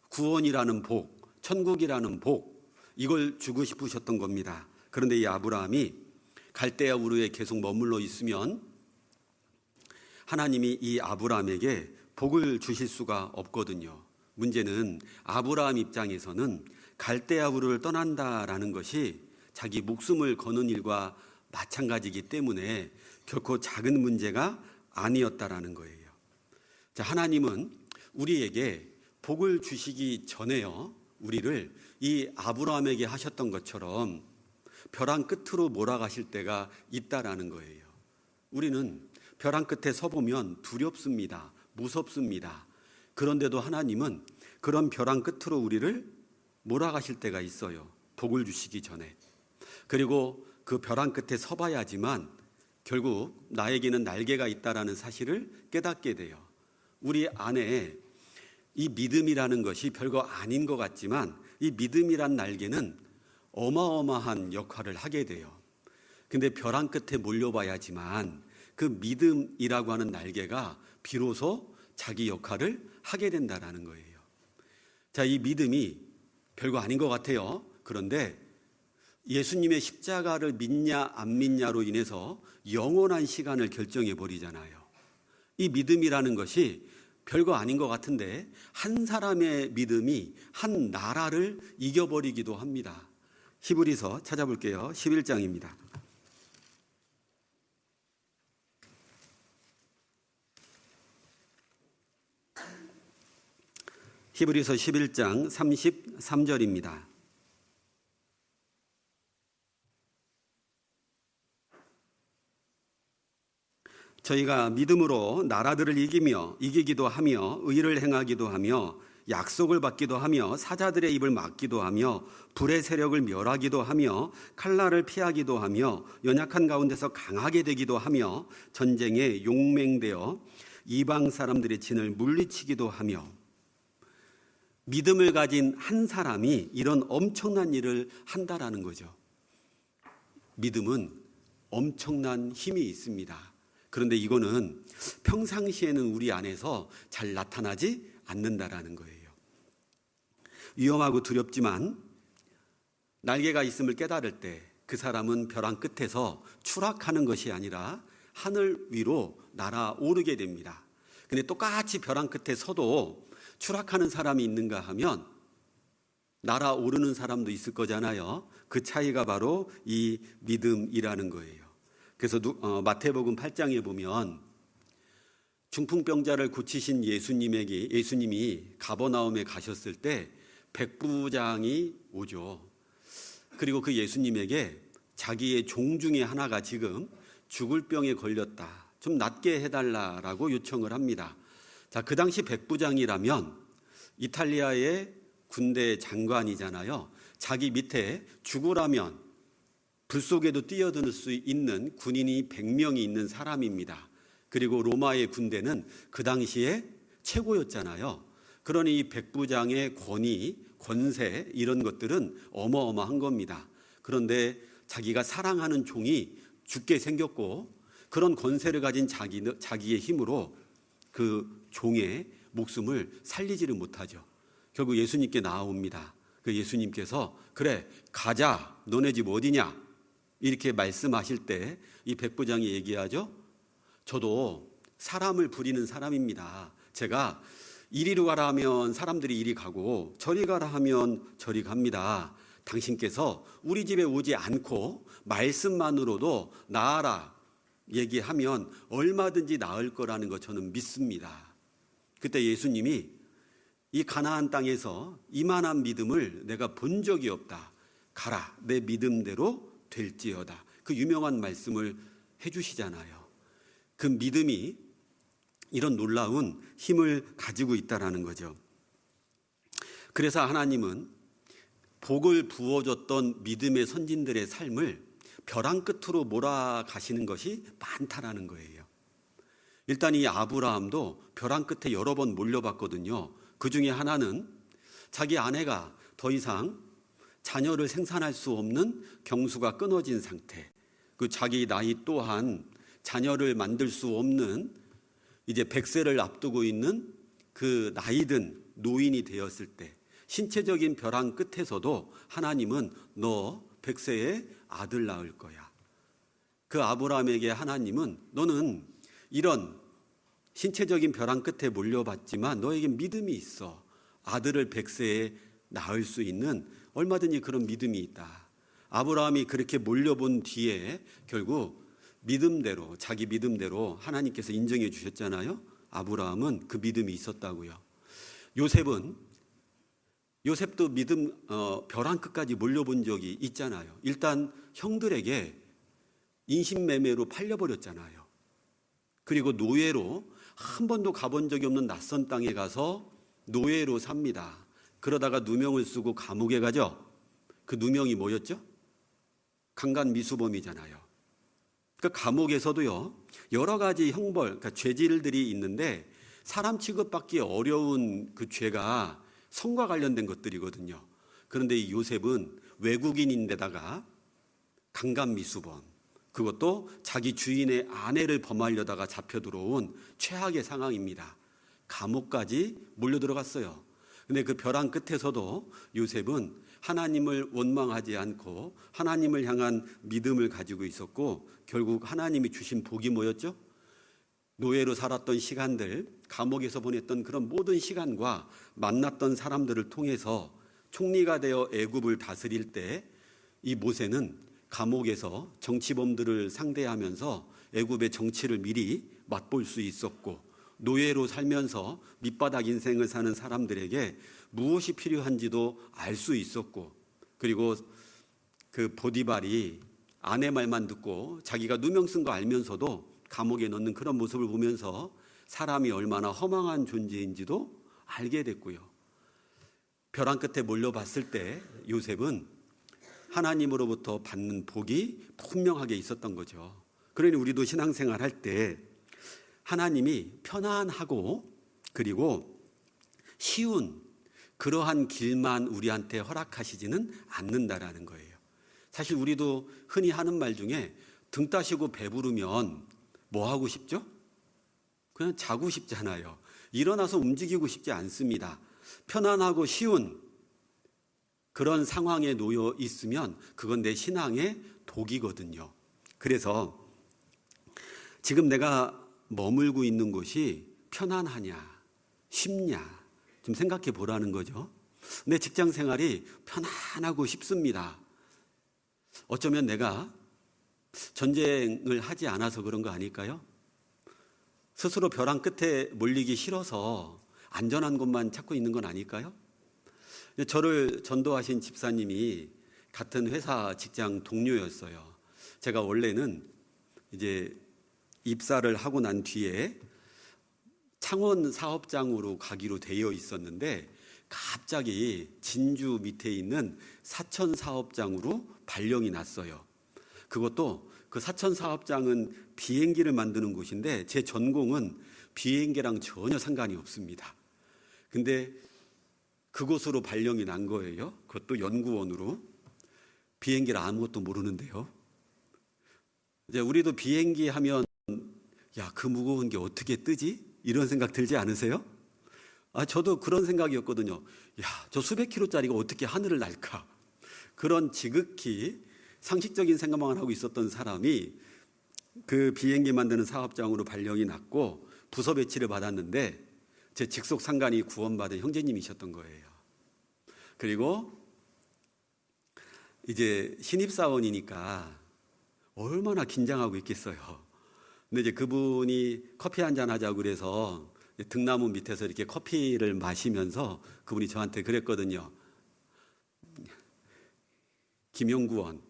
구원이라는 복, 천국이라는 복, 이걸 주고 싶으셨던 겁니다. 그런데 이 아브라함이 갈대아 우르에 계속 머물러 있으면 하나님이 이 아브라함에게 복을 주실 수가 없거든요. 문제는 아브라함 입장에서는 갈대아 우르를 떠난다라는 것이 자기 목숨을 거는 일과 마찬가지이기 때문에 결코 작은 문제가 아니었다라는 거예요. 자, 하나님은 우리에게 복을 주시기 전에요, 우리를 이 아브라함에게 하셨던 것처럼 벼랑 끝으로 몰아가실 때가 있다라는 거예요. 우리는 벼랑 끝에 서보면 두렵습니다. 무섭습니다. 그런데도 하나님은 그런 벼랑 끝으로 우리를 몰아가실 때가 있어요. 복을 주시기 전에. 그리고 그 벼랑 끝에 서봐야지만 결국 나에게는 날개가 있다라는 사실을 깨닫게 돼요. 우리 안에 이 믿음이라는 것이 별거 아닌 것 같지만 이 믿음이란 날개는 어마어마한 역할을 하게 돼요. 근데 벼랑 끝에 몰려봐야지만 그 믿음이라고 하는 날개가 비로소 자기 역할을 하게 된다는 거예요. 자, 이 믿음이 별거 아닌 것 같아요. 그런데 예수님의 십자가를 믿냐 안 믿냐로 인해서 영원한 시간을 결정해 버리잖아요. 이 믿음이라는 것이 별거 아닌 것 같은데 한 사람의 믿음이 한 나라를 이겨버리기도 합니다. 히브리서 찾아볼게요. 11장입니다. 히브리서 11장 33절입니다. 저희가 믿음으로 나라들을 이기기도 하며 의를 행하기도 하며 약속을 받기도 하며 사자들의 입을 막기도 하며 불의 세력을 멸하기도 하며 칼날을 피하기도 하며 연약한 가운데서 강하게 되기도 하며 전쟁에 용맹되어 이방 사람들의 진을 물리치기도 하며. 믿음을 가진 한 사람이 이런 엄청난 일을 한다라는 거죠. 믿음은 엄청난 힘이 있습니다. 그런데 이거는 평상시에는 우리 안에서 잘 나타나지 않는다라는 거예요. 위험하고 두렵지만 날개가 있음을 깨달을 때 그 사람은 벼랑 끝에서 추락하는 것이 아니라 하늘 위로 날아오르게 됩니다. 근데 똑같이 벼랑 끝에 서도 추락하는 사람이 있는가 하면 날아오르는 사람도 있을 거잖아요. 그 차이가 바로 이 믿음이라는 거예요. 그래서 마태복음 8장에 보면 중풍병자를 고치신 예수님이 가버나움에 가셨을 때 백부장이 오죠. 그리고 그 예수님에게 자기의 종 중에 하나가 지금 죽을 병에 걸렸다, 좀 낫게 해달라라고 요청을 합니다. 자, 그 당시 백부장이라면 이탈리아의 군대 장관이잖아요. 자기 밑에 죽으라면 불 속에도 뛰어들 수 있는 군인이 100명이 있는 사람입니다. 그리고 로마의 군대는 그 당시에 최고였잖아요. 그러니 이 백부장의 권위, 권세 이런 것들은 어마어마한 겁니다. 그런데 자기가 사랑하는 종이 죽게 생겼고 그런 권세를 가진 자기의 힘으로 그 종의 목숨을 살리지를 못하죠. 결국 예수님께 나아옵니다. 그 예수님께서 그래 가자, 너네 집 어디냐 이렇게 말씀하실 때 이 백부장이 얘기하죠. 저도 사람을 부리는 사람입니다. 제가 이리로 가라 하면 사람들이 이리 가고 저리 가라 하면 저리 갑니다. 당신께서 우리 집에 오지 않고 말씀만으로도 나아라 얘기하면 얼마든지 나을 거라는 거 저는 믿습니다. 그때 예수님이 이 가나안 땅에서 이만한 믿음을 내가 본 적이 없다. 가라, 내 믿음대로 될지어다. 그 유명한 말씀을 해주시잖아요. 그 믿음이 이런 놀라운 힘을 가지고 있다라는 거죠. 그래서 하나님은 복을 부어줬던 믿음의 선진들의 삶을 벼랑 끝으로 몰아가시는 것이 많다라는 거예요. 일단 이 아브라함도 벼랑 끝에 여러 번 몰려봤거든요. 그 중에 하나는 자기 아내가 더 이상 자녀를 생산할 수 없는 경수가 끊어진 상태, 그 자기 나이 또한 자녀를 만들 수 없는 이제 100세를 앞두고 있는 그 나이든 노인이 되었을 때 신체적인 벼랑 끝에서도 하나님은 너 100세에 아들 낳을 거야. 그 아브라함에게 하나님은 너는 이런 신체적인 벼랑 끝에 몰려봤지만 너에게 믿음이 있어. 아들을 100세에 낳을 수 있는 얼마든지 그런 믿음이 있다. 아브라함이 그렇게 몰려본 뒤에 결국 믿음대로, 자기 믿음대로 하나님께서 인정해 주셨잖아요. 아브라함은 그 믿음이 있었다고요. 요셉도 믿음 벼랑 끝까지 몰려본 적이 있잖아요. 일단 형들에게 인신매매로 팔려버렸잖아요. 그리고 노예로 한 번도 가본 적이 없는 낯선 땅에 가서 노예로 삽니다. 그러다가 누명을 쓰고 감옥에 가죠. 그 누명이 뭐였죠? 강간미수범이잖아요. 그 감옥에서도요, 여러 가지 형벌, 그러니까 죄질들이 있는데 사람 취급받기 어려운 그 죄가 성과 관련된 것들이거든요. 그런데 이 요셉은 외국인인데다가 강간미수범, 그것도 자기 주인의 아내를 범하려다가 잡혀 들어온 최악의 상황입니다. 감옥까지 몰려 들어갔어요. 근데 그 벼랑 끝에서도 요셉은 하나님을 원망하지 않고 하나님을 향한 믿음을 가지고 있었고, 결국 하나님이 주신 복이 뭐였죠? 노예로 살았던 시간들, 감옥에서 보냈던 그런 모든 시간과 만났던 사람들을 통해서 총리가 되어 애굽을 다스릴 때 이 모세는 감옥에서 정치범들을 상대하면서 애굽의 정치를 미리 맛볼 수 있었고, 노예로 살면서 밑바닥 인생을 사는 사람들에게 무엇이 필요한지도 알 수 있었고, 그리고 그 보디발이 아내 말만 듣고 자기가 누명 쓴 거 알면서도 감옥에 넣는 그런 모습을 보면서 사람이 얼마나 허망한 존재인지도 알게 됐고요. 벼랑 끝에 몰려봤을 때 요셉은 하나님으로부터 받는 복이 분명하게 있었던 거죠. 그러니 우리도 신앙생활 할 때 하나님이 편안하고 그리고 쉬운 그러한 길만 우리한테 허락하시지는 않는다라는 거예요. 사실 우리도 흔히 하는 말 중에 등 따시고 배부르면 뭐 하고 싶죠? 그냥 자고 싶잖아요. 일어나서 움직이고 싶지 않습니다. 편안하고 쉬운 그런 상황에 놓여 있으면 그건 내 신앙의 독이거든요. 그래서 지금 내가 머물고 있는 곳이 편안하냐, 쉽냐 좀 생각해 보라는 거죠. 내 직장 생활이 편안하고 쉽습니다. 어쩌면 내가 전쟁을 하지 않아서 그런 거 아닐까요? 스스로 벼랑 끝에 몰리기 싫어서 안전한 곳만 찾고 있는 건 아닐까요? 저를 전도하신 집사님이 같은 회사 직장 동료였어요. 제가 원래는 이제 입사를 하고 난 뒤에 창원 사업장으로 가기로 되어 있었는데 갑자기 진주 밑에 있는 사천 사업장으로 발령이 났어요. 그것도 그 사천 사업장은 비행기를 만드는 곳인데 제 전공은 비행기랑 전혀 상관이 없습니다. 근데 그곳으로 발령이 난 거예요. 그것도 연구원으로. 비행기를 아무것도 모르는데요. 이제 우리도 비행기 하면 야, 그 무거운 게 어떻게 뜨지? 이런 생각 들지 않으세요? 저도 그런 생각이었거든요. 야, 저 수백 킬로짜리가 어떻게 하늘을 날까? 그런 지극히 상식적인 생각만 하고 있었던 사람이 그 비행기 만드는 사업장으로 발령이 났고 부서 배치를 받았는데 제 직속 상관이 구원받은 형제님이셨던 거예요. 그리고 이제 신입사원이니까 얼마나 긴장하고 있겠어요. 근데 이제 그분이 커피 한잔 하자고 그래서 등나무 밑에서 이렇게 커피를 마시면서 그분이 저한테 그랬거든요. 김영구원,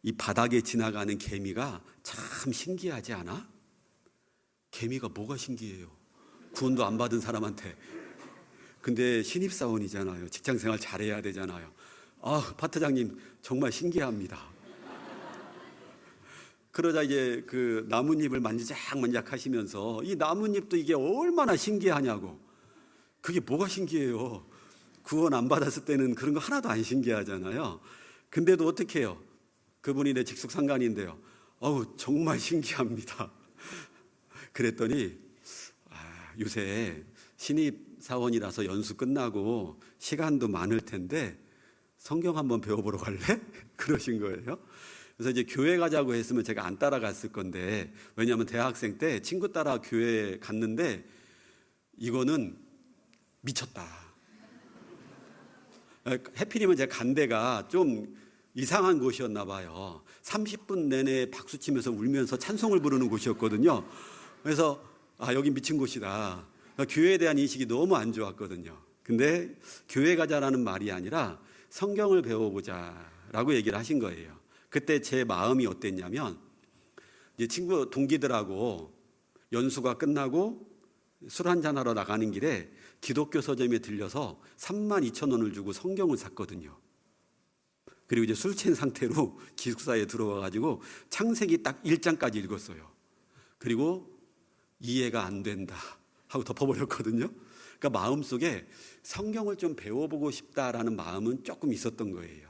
이 바닥에 지나가는 개미가 참 신기하지 않아? 개미가 뭐가 신기해요? 구원도 안 받은 사람한테. 근데 신입사원이잖아요. 직장생활 잘해야 되잖아요. 아, 파트장님 정말 신기합니다. 그러자 이제 그 나뭇잎을 만지작 하시면서 이 나뭇잎도 이게 얼마나 신기하냐고. 그게 뭐가 신기해요? 구원 안 받았을 때는 그런 거 하나도 안 신기하잖아요. 근데도 어떻게 해요? 그분이 내 직속 상관인데요. 정말 신기합니다. 그랬더니 요새 신입사원이라서 연수 끝나고 시간도 많을 텐데 성경 한번 배워보러 갈래? 그러신 거예요. 그래서 이제 교회 가자고 했으면 제가 안 따라갔을 건데, 왜냐하면 대학생 때 친구 따라 교회 갔는데 이거는 미쳤다. 해필이면 제가 간 데가 좀 이상한 곳이었나 봐요. 30분 내내 박수 치면서 울면서 찬송을 부르는 곳이었거든요. 그래서 여기 미친 곳이다. 교회에 대한 인식이 너무 안 좋았거든요. 근데 교회 가자라는 말이 아니라 성경을 배워보자라고 얘기를 하신 거예요. 그때 제 마음이 어땠냐면, 이제 친구 동기들하고 연수가 끝나고 술 한잔하러 나가는 길에 기독교 서점에 들려서 32,000원을 주고 성경을 샀거든요. 그리고 이제 술 취한 상태로 기숙사에 들어와가지고 창세기 딱 1장까지 읽었어요. 그리고 이해가 안 된다 하고 덮어버렸거든요. 그러니까 마음속에 성경을 좀 배워보고 싶다라는 마음은 조금 있었던 거예요.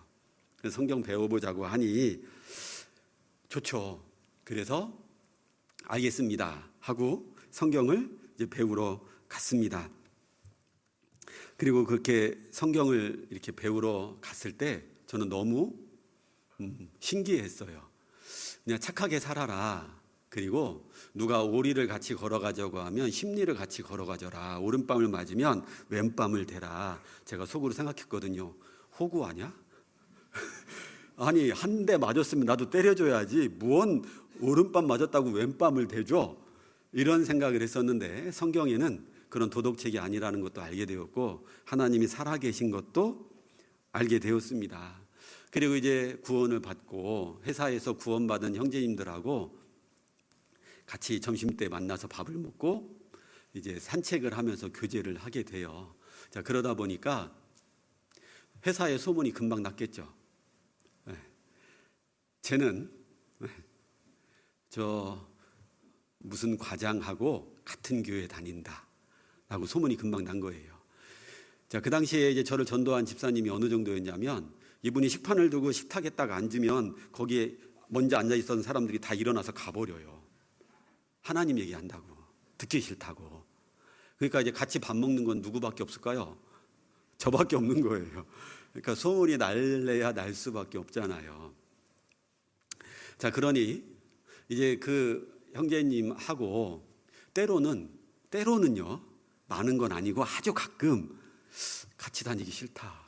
그래서 성경 배워보자고 하니 좋죠. 그래서 알겠습니다 하고 성경을 이제 배우러 갔습니다. 그리고 그렇게 성경을 이렇게 배우러 갔을 때 저는 너무 신기했어요. 그냥 착하게 살아라. 그리고 누가 오리를 같이 걸어가자고 하면 십리를 같이 걸어가져라. 오른밤을 맞으면 왼밤을 대라. 제가 속으로 생각했거든요. 호구 아니야? 아니, 한 대 맞았으면 나도 때려줘야지. 무언 오른밤 맞았다고 왼밤을 대줘? 이런 생각을 했었는데 성경에는 그런 도덕책이 아니라는 것도 알게 되었고 하나님이 살아계신 것도 알게 되었습니다. 그리고 이제 구원을 받고 회사에서 구원받은 형제님들하고 같이 점심때 만나서 밥을 먹고 이제 산책을 하면서 교제를 하게 돼요. 자, 그러다 보니까 회사의 소문이 금방 났겠죠. 쟤는 저 무슨 과장하고 같은 교회 다닌다 라고 소문이 금방 난 거예요. 자, 그 당시에 이제 저를 전도한 집사님이 어느 정도였냐면 이분이 식판을 두고 식탁에 딱 앉으면 거기에 먼저 앉아 있었던 사람들이 다 일어나서 가버려요. 하나님 얘기한다고, 듣기 싫다고. 그러니까 이제 같이 밥 먹는 건 누구밖에 없을까요? 저밖에 없는 거예요. 그러니까 소문이 날래야 날 수밖에 없잖아요. 자, 그러니 이제 그 형제님하고 때로는요, 많은 건 아니고 아주 가끔 같이 다니기 싫다.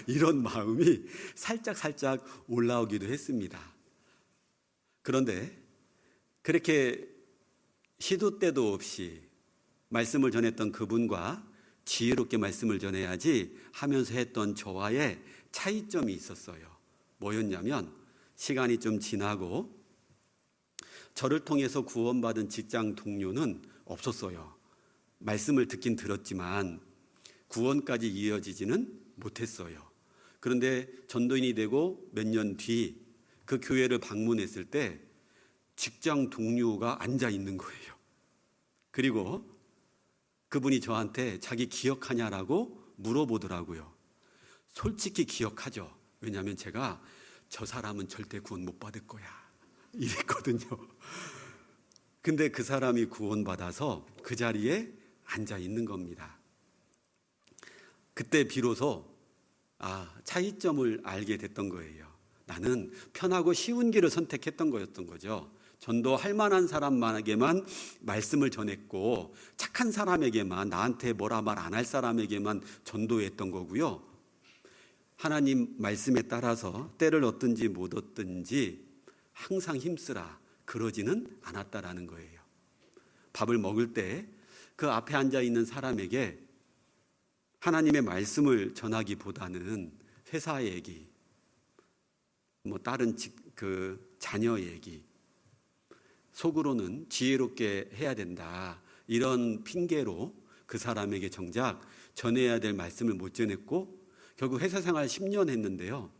이런 마음이 살짝 올라오기도 했습니다. 그런데 그렇게 시도 때도 없이 말씀을 전했던 그분과 지혜롭게 말씀을 전해야지 하면서 했던 저와의 차이점이 있었어요. 뭐였냐면 시간이 좀 지나고 저를 통해서 구원받은 직장 동료는 없었어요. 말씀을 듣긴 들었지만 구원까지 이어지지는 못했어요. 그런데 전도인이 되고 몇 년 뒤 그 교회를 방문했을 때 직장 동료가 앉아 있는 거예요. 그리고 그분이 저한테 자기 기억하냐라고 물어보더라고요. 솔직히 기억하죠. 왜냐하면 제가 저 사람은 절대 구원 못 받을 거야 이랬거든요. 근데 그 사람이 구원받아서 그 자리에 앉아 있는 겁니다. 그때 비로소 차이점을 알게 됐던 거예요. 나는 편하고 쉬운 길을 선택했던 거였던 거죠. 전도할 만한 사람에게만 말씀을 전했고 착한 사람에게만, 나한테 뭐라 말 안 할 사람에게만 전도했던 거고요. 하나님 말씀에 따라서 때를 얻든지 못 얻든지 항상 힘쓰라 그러지는 않았다라는 거예요. 밥을 먹을 때 그 앞에 앉아 있는 사람에게 하나님의 말씀을 전하기보다는 회사 얘기, 다른 자녀 얘기, 속으로는 지혜롭게 해야 된다 이런 핑계로 그 사람에게 정작 전해야 될 말씀을 못 전했고 결국 회사 생활 10년 했는데요.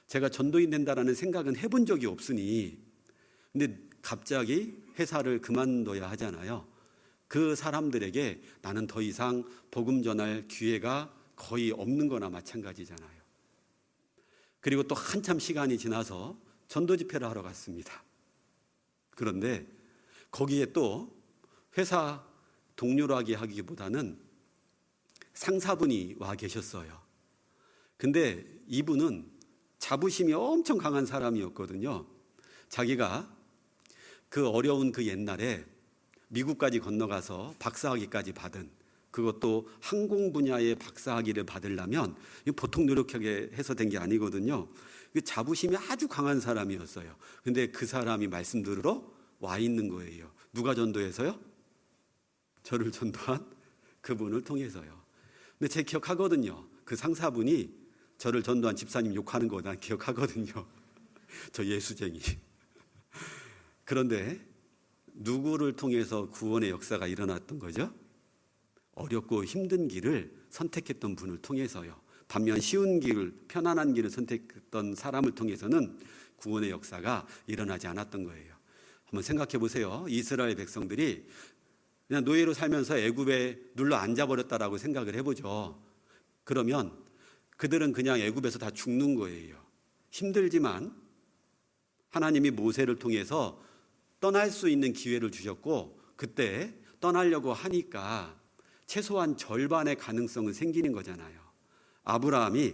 제가 전도인 된다라는 생각은 해본 적이 없으니 근데 갑자기 회사를 그만둬야 하잖아요. 그 사람들에게 나는 더 이상 복음 전할 기회가 거의 없는 거나 마찬가지잖아요. 그리고 또 한참 시간이 지나서 전도 집회를 하러 갔습니다. 그런데 거기에 또 회사 동료라기 하기보다는 상사분이 와 계셨어요. 근데 이분은 자부심이 엄청 강한 사람이었거든요. 자기가 그 어려운 그 옛날에 미국까지 건너가서 박사학위까지 받은, 그것도 항공 분야의 박사학위를 받으려면 보통 노력하게 해서 된 게 아니거든요. 자부심이 아주 강한 사람이었어요. 근데 그 사람이 말씀 들으러 와 있는 거예요. 누가 전도해서요? 저를 전도한 그분을 통해서요. 근데 제가 기억하거든요. 그 상사분이 저를 전도한 집사님 욕하는 거 난 기억하거든요. 저 예수쟁이. 그런데 누구를 통해서 구원의 역사가 일어났던 거죠? 어렵고 힘든 길을 선택했던 분을 통해서요. 반면 쉬운 길, 편안한 길을 선택했던 사람을 통해서는 구원의 역사가 일어나지 않았던 거예요. 한번 생각해 보세요. 이스라엘 백성들이 그냥 노예로 살면서 애굽에 눌러 앉아버렸다라고 생각을 해보죠. 그러면 그들은 그냥 애굽에서 다 죽는 거예요. 힘들지만 하나님이 모세를 통해서 떠날 수 있는 기회를 주셨고 그때 떠나려고 하니까 최소한 절반의 가능성은 생기는 거잖아요. 아브라함이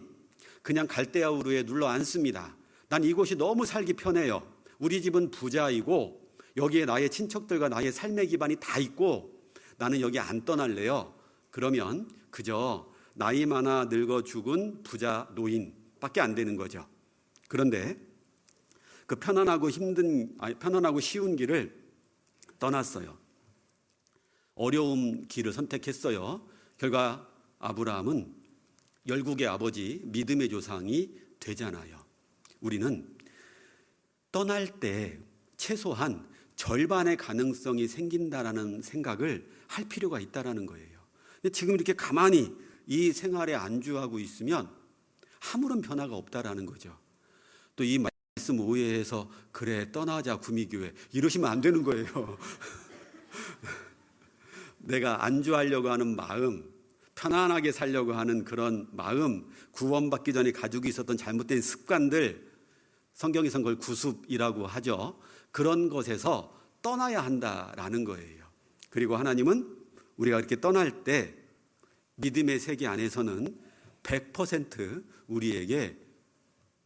그냥 갈대아 우르에 눌러 앉습니다. 난 이곳이 너무 살기 편해요. 우리 집은 부자이고 여기에 나의 친척들과 나의 삶의 기반이 다 있고 나는 여기 안 떠날래요. 그러면 그저 나이 많아 늙어 죽은 부자 노인밖에 안 되는 거죠. 그런데 그 편안하고 쉬운 길을 떠났어요. 어려운 길을 선택했어요. 결과 아브라함은 열국의 아버지, 믿음의 조상이 되잖아요. 우리는 떠날 때 최소한 절반의 가능성이 생긴다라는 생각을 할 필요가 있다라는 거예요. 근데 지금 이렇게 가만히 이 생활에 안주하고 있으면 아무런 변화가 없다라는 거죠. 또 이 말씀 오해해서 그래 떠나자 구미교회 이러시면 안 되는 거예요. 내가 안주하려고 하는 마음, 편안하게 살려고 하는 그런 마음, 구원받기 전에 가지고 있었던 잘못된 습관들, 성경에선 그걸 구습이라고 하죠. 그런 것에서 떠나야 한다라는 거예요. 그리고 하나님은 우리가 이렇게 떠날 때 믿음의 세계 안에서는 100% 우리에게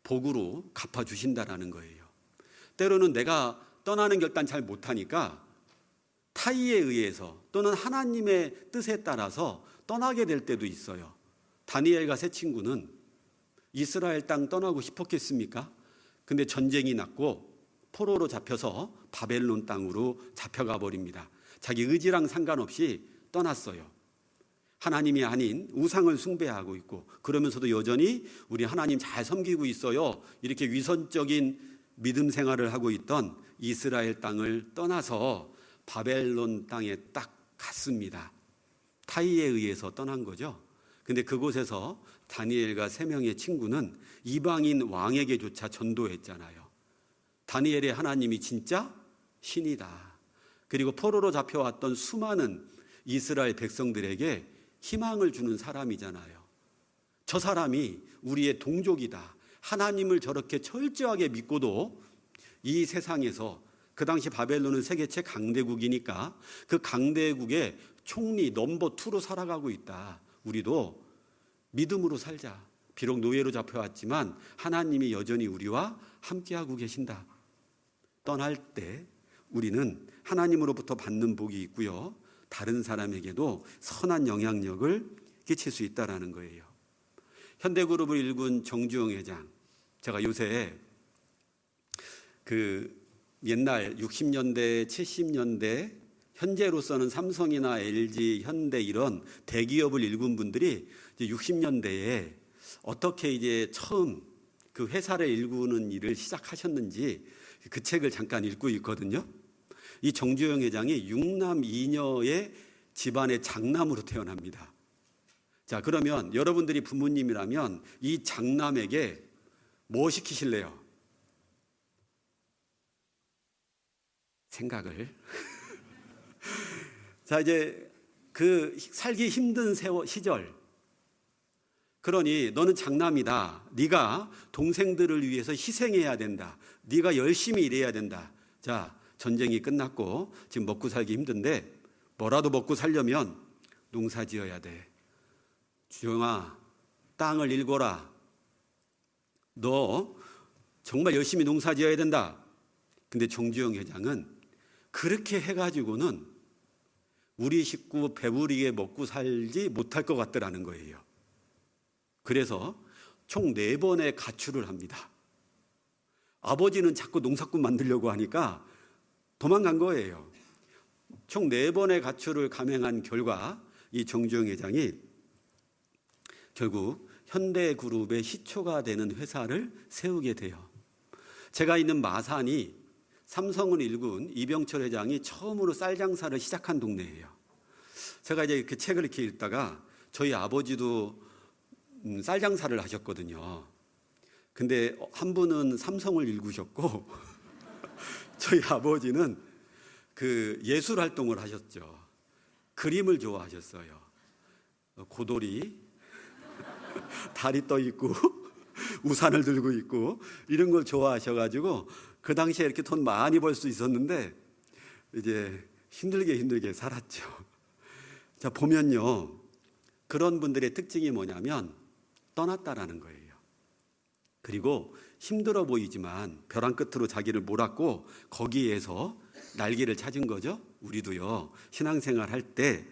복으로 갚아주신다라는 거예요. 때로는 내가 떠나는 결단 잘 못하니까 타의에 의해서 또는 하나님의 뜻에 따라서 떠나게 될 때도 있어요. 다니엘과 세 친구는 이스라엘 땅 떠나고 싶었겠습니까? 근데 전쟁이 났고 포로로 잡혀서 바벨론 땅으로 잡혀가 버립니다. 자기 의지랑 상관없이 떠났어요. 하나님이 아닌 우상을 숭배하고 있고 그러면서도 여전히 우리 하나님 잘 섬기고 있어요. 이렇게 위선적인 믿음 생활을 하고 있던 이스라엘 땅을 떠나서 바벨론 땅에 딱 갔습니다. 타의에 의해서 떠난 거죠. 근데 그곳에서 다니엘과 세 명의 친구는 이방인 왕에게조차 전도했잖아요. 다니엘의 하나님이 진짜 신이다. 그리고 포로로 잡혀왔던 수많은 이스라엘 백성들에게 희망을 주는 사람이잖아요. 저 사람이 우리의 동족이다. 하나님을 저렇게 철저하게 믿고도 이 세상에서 그 당시 바벨론은 세계 최강대국이니까 그 강대국의 총리 넘버 2로 살아가고 있다. 우리도 믿음으로 살자. 비록 노예로 잡혀왔지만 하나님이 여전히 우리와 함께하고 계신다. 떠날 때 우리는 하나님으로부터 받는 복이 있고요. 다른 사람에게도 선한 영향력을 끼칠 수 있다는 거예요. 현대그룹을 일군 정주영 회장, 제가 요새 그 옛날 60년대, 70년대 현재로서는 삼성이나 LG, 현대 이런 대기업을 일군 분들이 이제 60년대에 어떻게 이제 처음 그 회사를 일구는 일을 시작하셨는지 그 책을 잠깐 읽고 있거든요. 이 정주영 회장이 6남 2녀의 집안의 장남으로 태어납니다. 자, 그러면 여러분들이 부모님이라면 이 장남에게 뭐 시키실래요? 생각을. 자, 이제 그 살기 힘든 시절, 그러니 너는 장남이다. 네가 동생들을 위해서 희생해야 된다. 네가 열심히 일해야 된다. 자, 전쟁이 끝났고 지금 먹고 살기 힘든데 뭐라도 먹고 살려면 농사 지어야 돼. 주영아, 땅을 일궈라. 너 정말 열심히 농사 지어야 된다. 근데 정주영 회장은 그렇게 해가지고는 우리 식구 배부르게 먹고 살지 못할 것 같더라는 거예요. 그래서 총 4번의 가출을 합니다. 아버지는 자꾸 농사꾼 만들려고 하니까 도망간 거예요. 총 4번의 가출을 감행한 결과 이 정주영 회장이 결국 현대그룹의 시초가 되는 회사를 세우게 돼요. 제가 있는 마산이 삼성을 일군 이병철 회장이 처음으로 쌀 장사를 시작한 동네예요. 제가 이제 그 책을 이렇게 읽다가 저희 아버지도 쌀 장사를 하셨거든요. 근데 한 분은 삼성을 일구셨고 저희 아버지는 그 예술 활동을 하셨죠. 그림을 좋아하셨어요. 고돌이 다리 떠 있고 우산을 들고 있고 이런 걸 좋아하셔가지고 그 당시에 이렇게 돈 많이 벌 수 있었는데 이제 힘들게 살았죠. 자, 보면요, 그런 분들의 특징이 뭐냐면 떠났다라는 거예요. 그리고 힘들어 보이지만 벼랑 끝으로 자기를 몰았고 거기에서 날개를 찾은 거죠. 우리도요, 신앙생활 할 때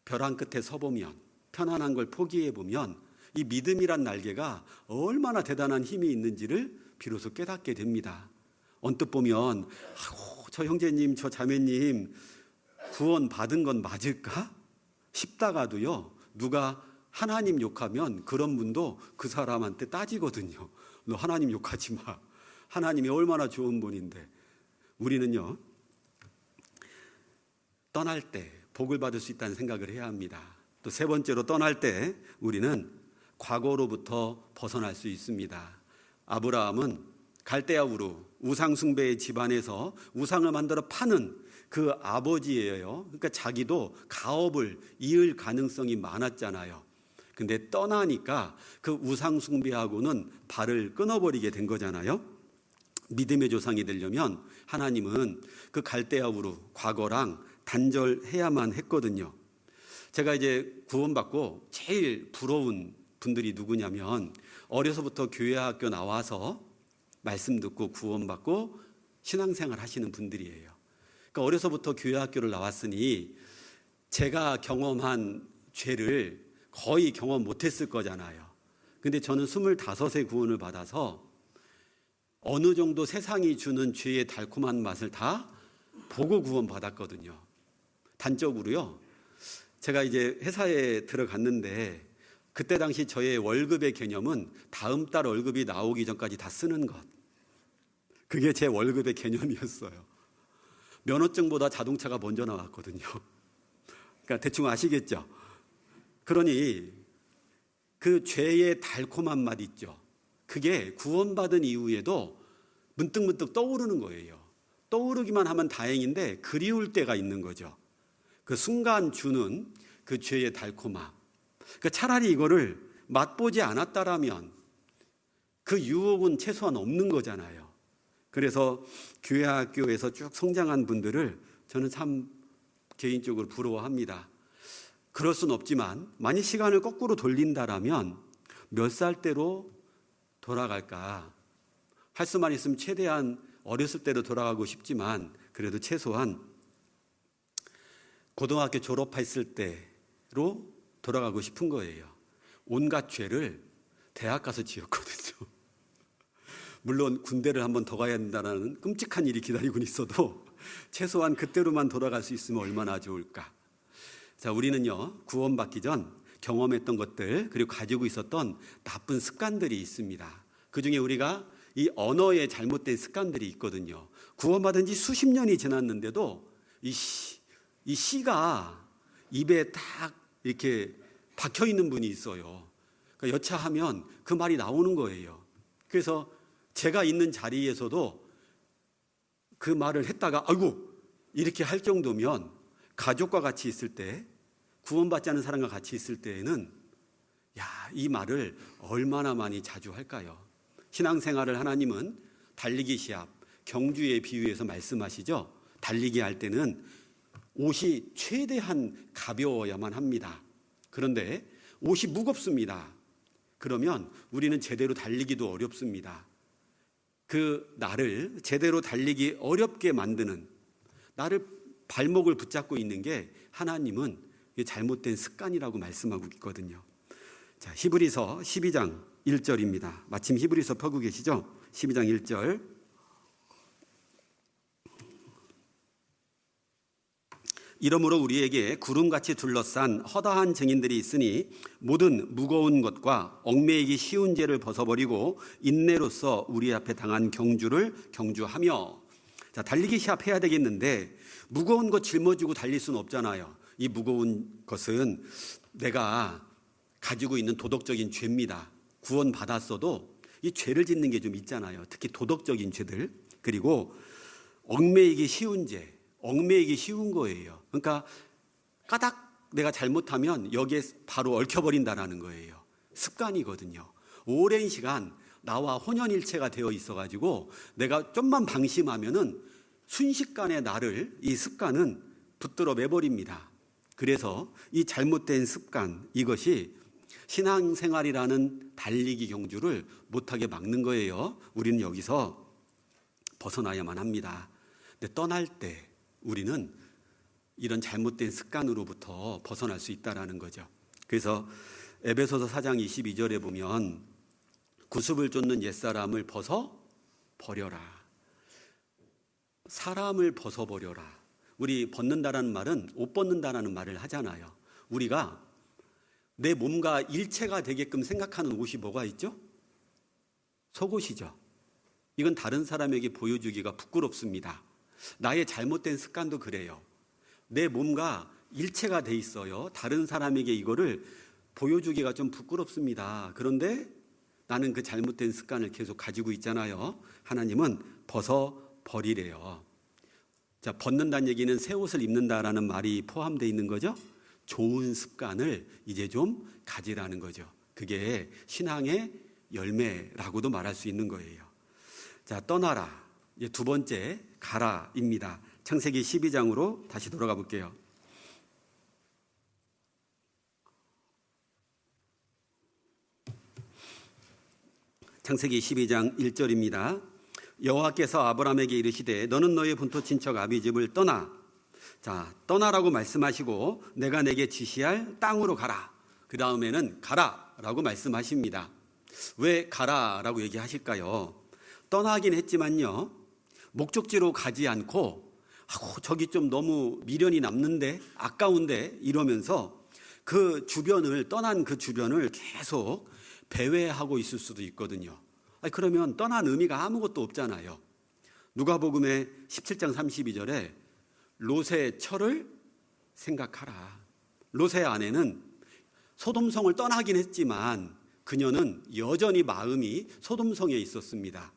벼랑 끝에 서보면, 편안한 걸 포기해 보면 이 믿음이란 날개가 얼마나 대단한 힘이 있는지를 비로소 깨닫게 됩니다. 언뜻 보면 저 형제님, 저 자매님 구원 받은 건 맞을까 싶다가도요, 누가 하나님 욕하면 그런 분도 그 사람한테 따지거든요. 너 하나님 욕하지 마. 하나님이 얼마나 좋은 분인데. 우리는요, 떠날 때 복을 받을 수 있다는 생각을 해야 합니다. 또 세 번째로, 떠날 때 우리는 과거로부터 벗어날 수 있습니다. 아브라함은 갈대아 우루 우상 숭배의 집안에서 우상을 만들어 파는 그 아버지예요. 그러니까 자기도 가업을 이을 가능성이 많았잖아요. 근데 떠나니까 그 우상 숭배하고는 발을 끊어버리게 된 거잖아요. 믿음의 조상이 되려면 하나님은 그 갈대아 우루 과거랑 단절해야만 했거든요. 제가 이제 구원받고 제일 부러운 분들이 누구냐면 어려서부터 교회 학교 나와서 말씀 듣고 구원받고 신앙생활 하시는 분들이에요. 그러니까 어려서부터 교회 학교를 나왔으니 제가 경험한 죄를 거의 경험 못했을 거잖아요. 근데 저는 25세 구원을 받아서 어느 정도 세상이 주는 죄의 달콤한 맛을 다 보고 구원받았거든요. 단적으로요, 제가 이제 회사에 들어갔는데 그때 당시 저의 월급의 개념은 다음 달 월급이 나오기 전까지 다 쓰는 것. 그게 제 월급의 개념이었어요. 면허증보다 자동차가 먼저 나왔거든요. 그러니까 대충 아시겠죠? 그러니 그 죄의 달콤한 맛 있죠. 그게 구원받은 이후에도 문득문득 떠오르는 거예요. 떠오르기만 하면 다행인데 그리울 때가 있는 거죠. 그 순간 주는 그 죄의 달콤함. 그러니까 차라리 이거를 맛보지 않았다라면 그 유혹은 최소한 없는 거잖아요. 그래서 교회 학교에서 쭉 성장한 분들을 저는 참 개인적으로 부러워합니다. 그럴 순 없지만 만약 시간을 거꾸로 돌린다라면 몇 살 때로 돌아갈까? 할 수만 있으면 최대한 어렸을 때로 돌아가고 싶지만 그래도 최소한 고등학교 졸업했을 때로 돌아가고 싶은 거예요. 온갖 죄를 대학 가서 지었거든요. 물론 군대를 한번 더 가야 된다는 끔찍한 일이 기다리고 있어도 최소한 그때로만 돌아갈 수 있으면 얼마나 좋을까. 자, 우리는요, 구원받기 전 경험했던 것들, 그리고 가지고 있었던 나쁜 습관들이 있습니다. 그중에 우리가 이 언어에 잘못된 습관들이 있거든요. 구원받은 지 수십 년이 지났는데도 이 시가 입에 딱 이렇게 박혀 있는 분이 있어요. 그러니까 여차하면 그 말이 나오는 거예요. 그래서 제가 있는 자리에서도 그 말을 했다가 아이고 이렇게 할 정도면, 가족과 같이 있을 때, 구원받지 않은 사람과 같이 있을 때에는 이 말을 얼마나 많이 자주 할까요? 신앙생활을 하나님은 달리기 시합, 경주에 비유해서 말씀하시죠. 달리기 할 때는 옷이 최대한 가벼워야만 합니다. 그런데 옷이 무겁습니다. 그러면 우리는 제대로 달리기도 어렵습니다. 그 나를 제대로 달리기 어렵게 만드는, 나를 발목을 붙잡고 있는 게 하나님은 잘못된 습관이라고 말씀하고 있거든요. 자, 히브리서 12장 1절입니다. 마침 히브리서 펴고 계시죠? 12장 1절. 이러므로 우리에게 구름같이 둘러싼 허다한 증인들이 있으니 모든 무거운 것과 얽매이기 쉬운 죄를 벗어버리고 인내로써 우리 앞에 당한 경주를 경주하며. 자, 달리기 시합해야 되겠는데 무거운 것 짊어지고 달릴 수는 없잖아요. 이 무거운 것은 내가 가지고 있는 도덕적인 죄입니다. 구원받았어도 이 죄를 짓는 게 좀 있잖아요. 특히 도덕적인 죄들. 그리고 얽매이기 쉬운 죄, 얽매이기 쉬운 거예요. 그러니까 까닥 내가 잘못하면 여기에 바로 얽혀버린다라는 거예요. 습관이거든요. 오랜 시간 나와 혼연일체가 되어 있어가지고 내가 좀만 방심하면은 순식간에 나를, 이 습관은 붙들어 매버립니다. 그래서 이 잘못된 습관, 이것이 신앙생활이라는 달리기 경주를 못하게 막는 거예요. 우리는 여기서 벗어나야만 합니다. 근데 떠날 때 우리는 이런 잘못된 습관으로부터 벗어날 수 있다는 거죠. 그래서 에베소서 4장 22절에 보면 구습을 쫓는 옛사람을 벗어버려라. 사람을 벗어버려라. 우리 벗는다라는 말은 옷 벗는다라는 말을 하잖아요. 우리가 내 몸과 일체가 되게끔 생각하는 옷이 뭐가 있죠? 속옷이죠. 이건 다른 사람에게 보여주기가 부끄럽습니다. 나의 잘못된 습관도 그래요. 내 몸과 일체가 돼 있어요. 다른 사람에게 이거를 보여주기가 좀 부끄럽습니다. 그런데 나는 그 잘못된 습관을 계속 가지고 있잖아요. 하나님은 벗어버리래요. 자, 벗는다는 얘기는 새 옷을 입는다라는 말이 포함되어 있는 거죠. 좋은 습관을 이제 좀 가지라는 거죠. 그게 신앙의 열매라고도 말할 수 있는 거예요. 자, 떠나라. 이제 두 번째, 가라입니다. 창세기 12장으로 다시 돌아가 볼게요. 창세기 12장 1절입니다. 여호와께서 아브라함에게 이르시되 너는 너의 본토 친척 아비 집을 떠나. 자, 떠나라고 말씀하시고 내가 내게 지시할 땅으로 가라. 그 다음에는 가라라고 말씀하십니다. 왜 가라라고 얘기하실까요? 떠나긴 했지만요, 목적지로 가지 않고 저기 좀 너무 미련이 남는데, 아까운데 이러면서 그 주변을, 떠난 그 주변을 계속 배회하고 있을 수도 있거든요. 그러면 떠난 의미가 아무것도 없잖아요. 누가복음의 17장 32절에 롯의 처를 생각하라. 롯의 아내는 소돔성을 떠나긴 했지만 그녀는 여전히 마음이 소돔성에 있었습니다.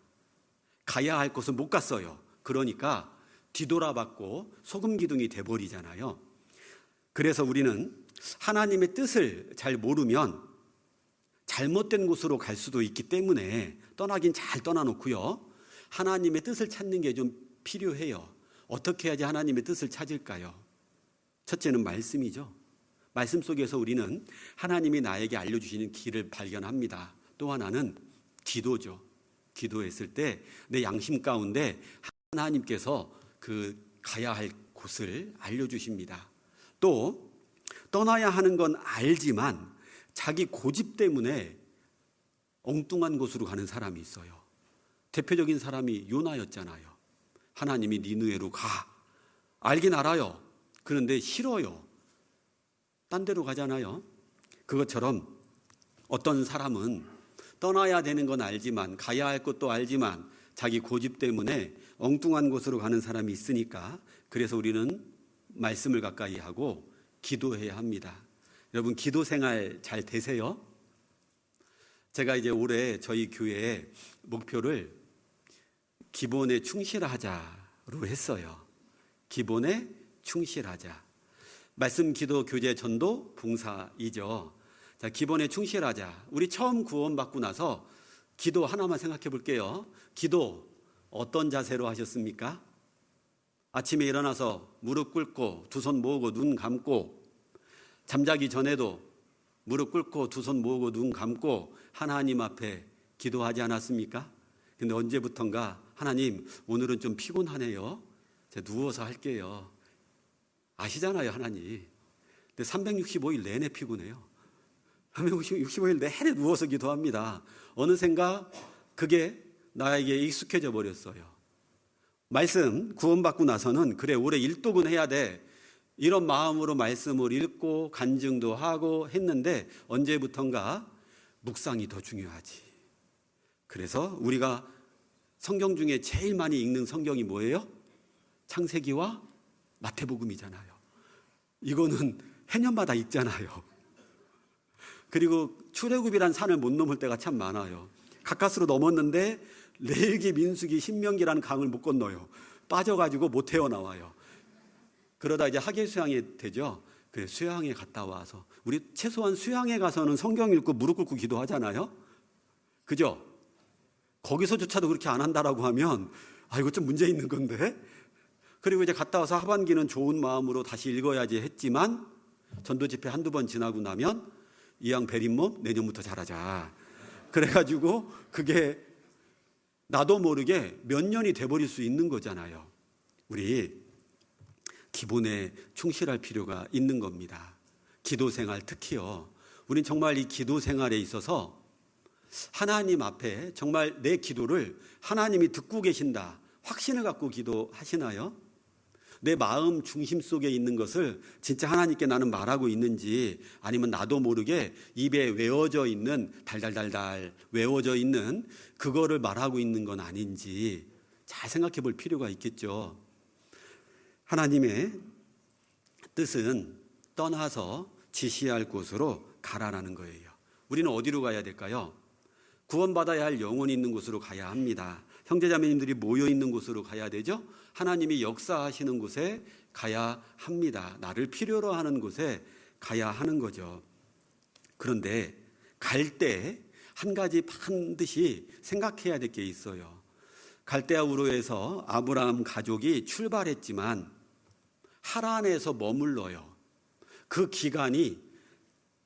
가야 할 곳은 못 갔어요. 그러니까 뒤돌아봤고 소금기둥이 돼버리잖아요. 그래서 우리는 하나님의 뜻을 잘 모르면 잘못된 곳으로 갈 수도 있기 때문에 떠나긴 잘 떠나놓고요, 하나님의 뜻을 찾는 게 좀 필요해요. 어떻게 해야지 하나님의 뜻을 찾을까요? 첫째는 말씀이죠. 말씀 속에서 우리는 하나님이 나에게 알려주시는 길을 발견합니다. 또 하나는 기도죠. 기도했을 때 내 양심 가운데 하나님께서 그 가야 할 곳을 알려주십니다. 또 떠나야 하는 건 알지만 자기 고집 때문에 엉뚱한 곳으로 가는 사람이 있어요. 대표적인 사람이 요나였잖아요. 하나님이 니느웨로 가. 알긴 알아요. 그런데 싫어요. 딴 데로 가잖아요. 그것처럼 어떤 사람은 떠나야 되는 건 알지만, 가야 할 것도 알지만 자기 고집 때문에 엉뚱한 곳으로 가는 사람이 있으니까, 그래서 우리는 말씀을 가까이 하고 기도해야 합니다. 여러분, 기도 생활 잘 되세요? 제가 이제 올해 저희 교회의 목표를 기본에 충실하자로 했어요. 기본에 충실하자. 말씀, 기도, 교제, 전도, 봉사이죠. 자, 기본에 충실하자. 우리 처음 구원받고 나서 기도 하나만 생각해 볼게요. 기도 어떤 자세로 하셨습니까? 아침에 일어나서 무릎 꿇고 두 손 모으고 눈 감고, 잠자기 전에도 무릎 꿇고 두 손 모으고 눈 감고 하나님 앞에 기도하지 않았습니까? 근데 언제부턴가 하나님, 오늘은 좀 피곤하네요. 제가 누워서 할게요. 아시잖아요, 하나님. 근데 365일 내내 피곤해요. 365일 내내 누워서 기도합니다. 어느샌가 그게 나에게 익숙해져 버렸어요. 말씀 구원받고 나서는 그래, 올해 일독은 해야 돼. 이런 마음으로 말씀을 읽고 간증도 하고 했는데 언제부턴가 묵상이 더 중요하지. 그래서 우리가 성경 중에 제일 많이 읽는 성경이 뭐예요? 창세기와 마태복음이잖아요. 이거는 해년마다 읽잖아요. 그리고 출애굽이란 산을 못 넘을 때가 참 많아요. 가까스로 넘었는데 레위기, 민수기, 신명기라는 강을 못 건너요. 빠져가지고 못 헤어나와요. 그러다 이제 하계 수양이 되죠. 그래, 수양에 갔다 와서 우리 최소한 수양에 가서는 성경 읽고 무릎 꿇고 기도하잖아요. 그죠? 거기서조차도 그렇게 안 한다라고 하면 이거 좀 문제 있는 건데. 그리고 이제 갔다 와서 하반기는 좋은 마음으로 다시 읽어야지 했지만 전도 집회 한두 번 지나고 나면 이왕 베린 몸 내년부터 잘하자. 그래가지고 그게 나도 모르게 몇 년이 돼버릴 수 있는 거잖아요. 우리 기본에 충실할 필요가 있는 겁니다. 기도 생활 특히요. 우린 정말 이 기도 생활에 있어서 하나님 앞에 정말 내 기도를 하나님이 듣고 계신다, 확신을 갖고 기도하시나요? 내 마음 중심 속에 있는 것을 진짜 하나님께 나는 말하고 있는지, 아니면 나도 모르게 입에 외워져 있는, 달달달달 외워져 있는 그거를 말하고 있는 건 아닌지 잘 생각해 볼 필요가 있겠죠. 하나님의 뜻은 떠나서 지시할 곳으로 가라라는 거예요. 우리는 어디로 가야 될까요? 구원받아야 할 영혼이 있는 곳으로 가야 합니다. 형제자매님들이 모여 있는 곳으로 가야 되죠. 하나님이 역사하시는 곳에 가야 합니다. 나를 필요로 하는 곳에 가야 하는 거죠. 그런데 갈 때 한 가지 반드시 생각해야 될 게 있어요. 갈대아 우르에서 아브라함 가족이 출발했지만 하란에서 머물러요. 그 기간이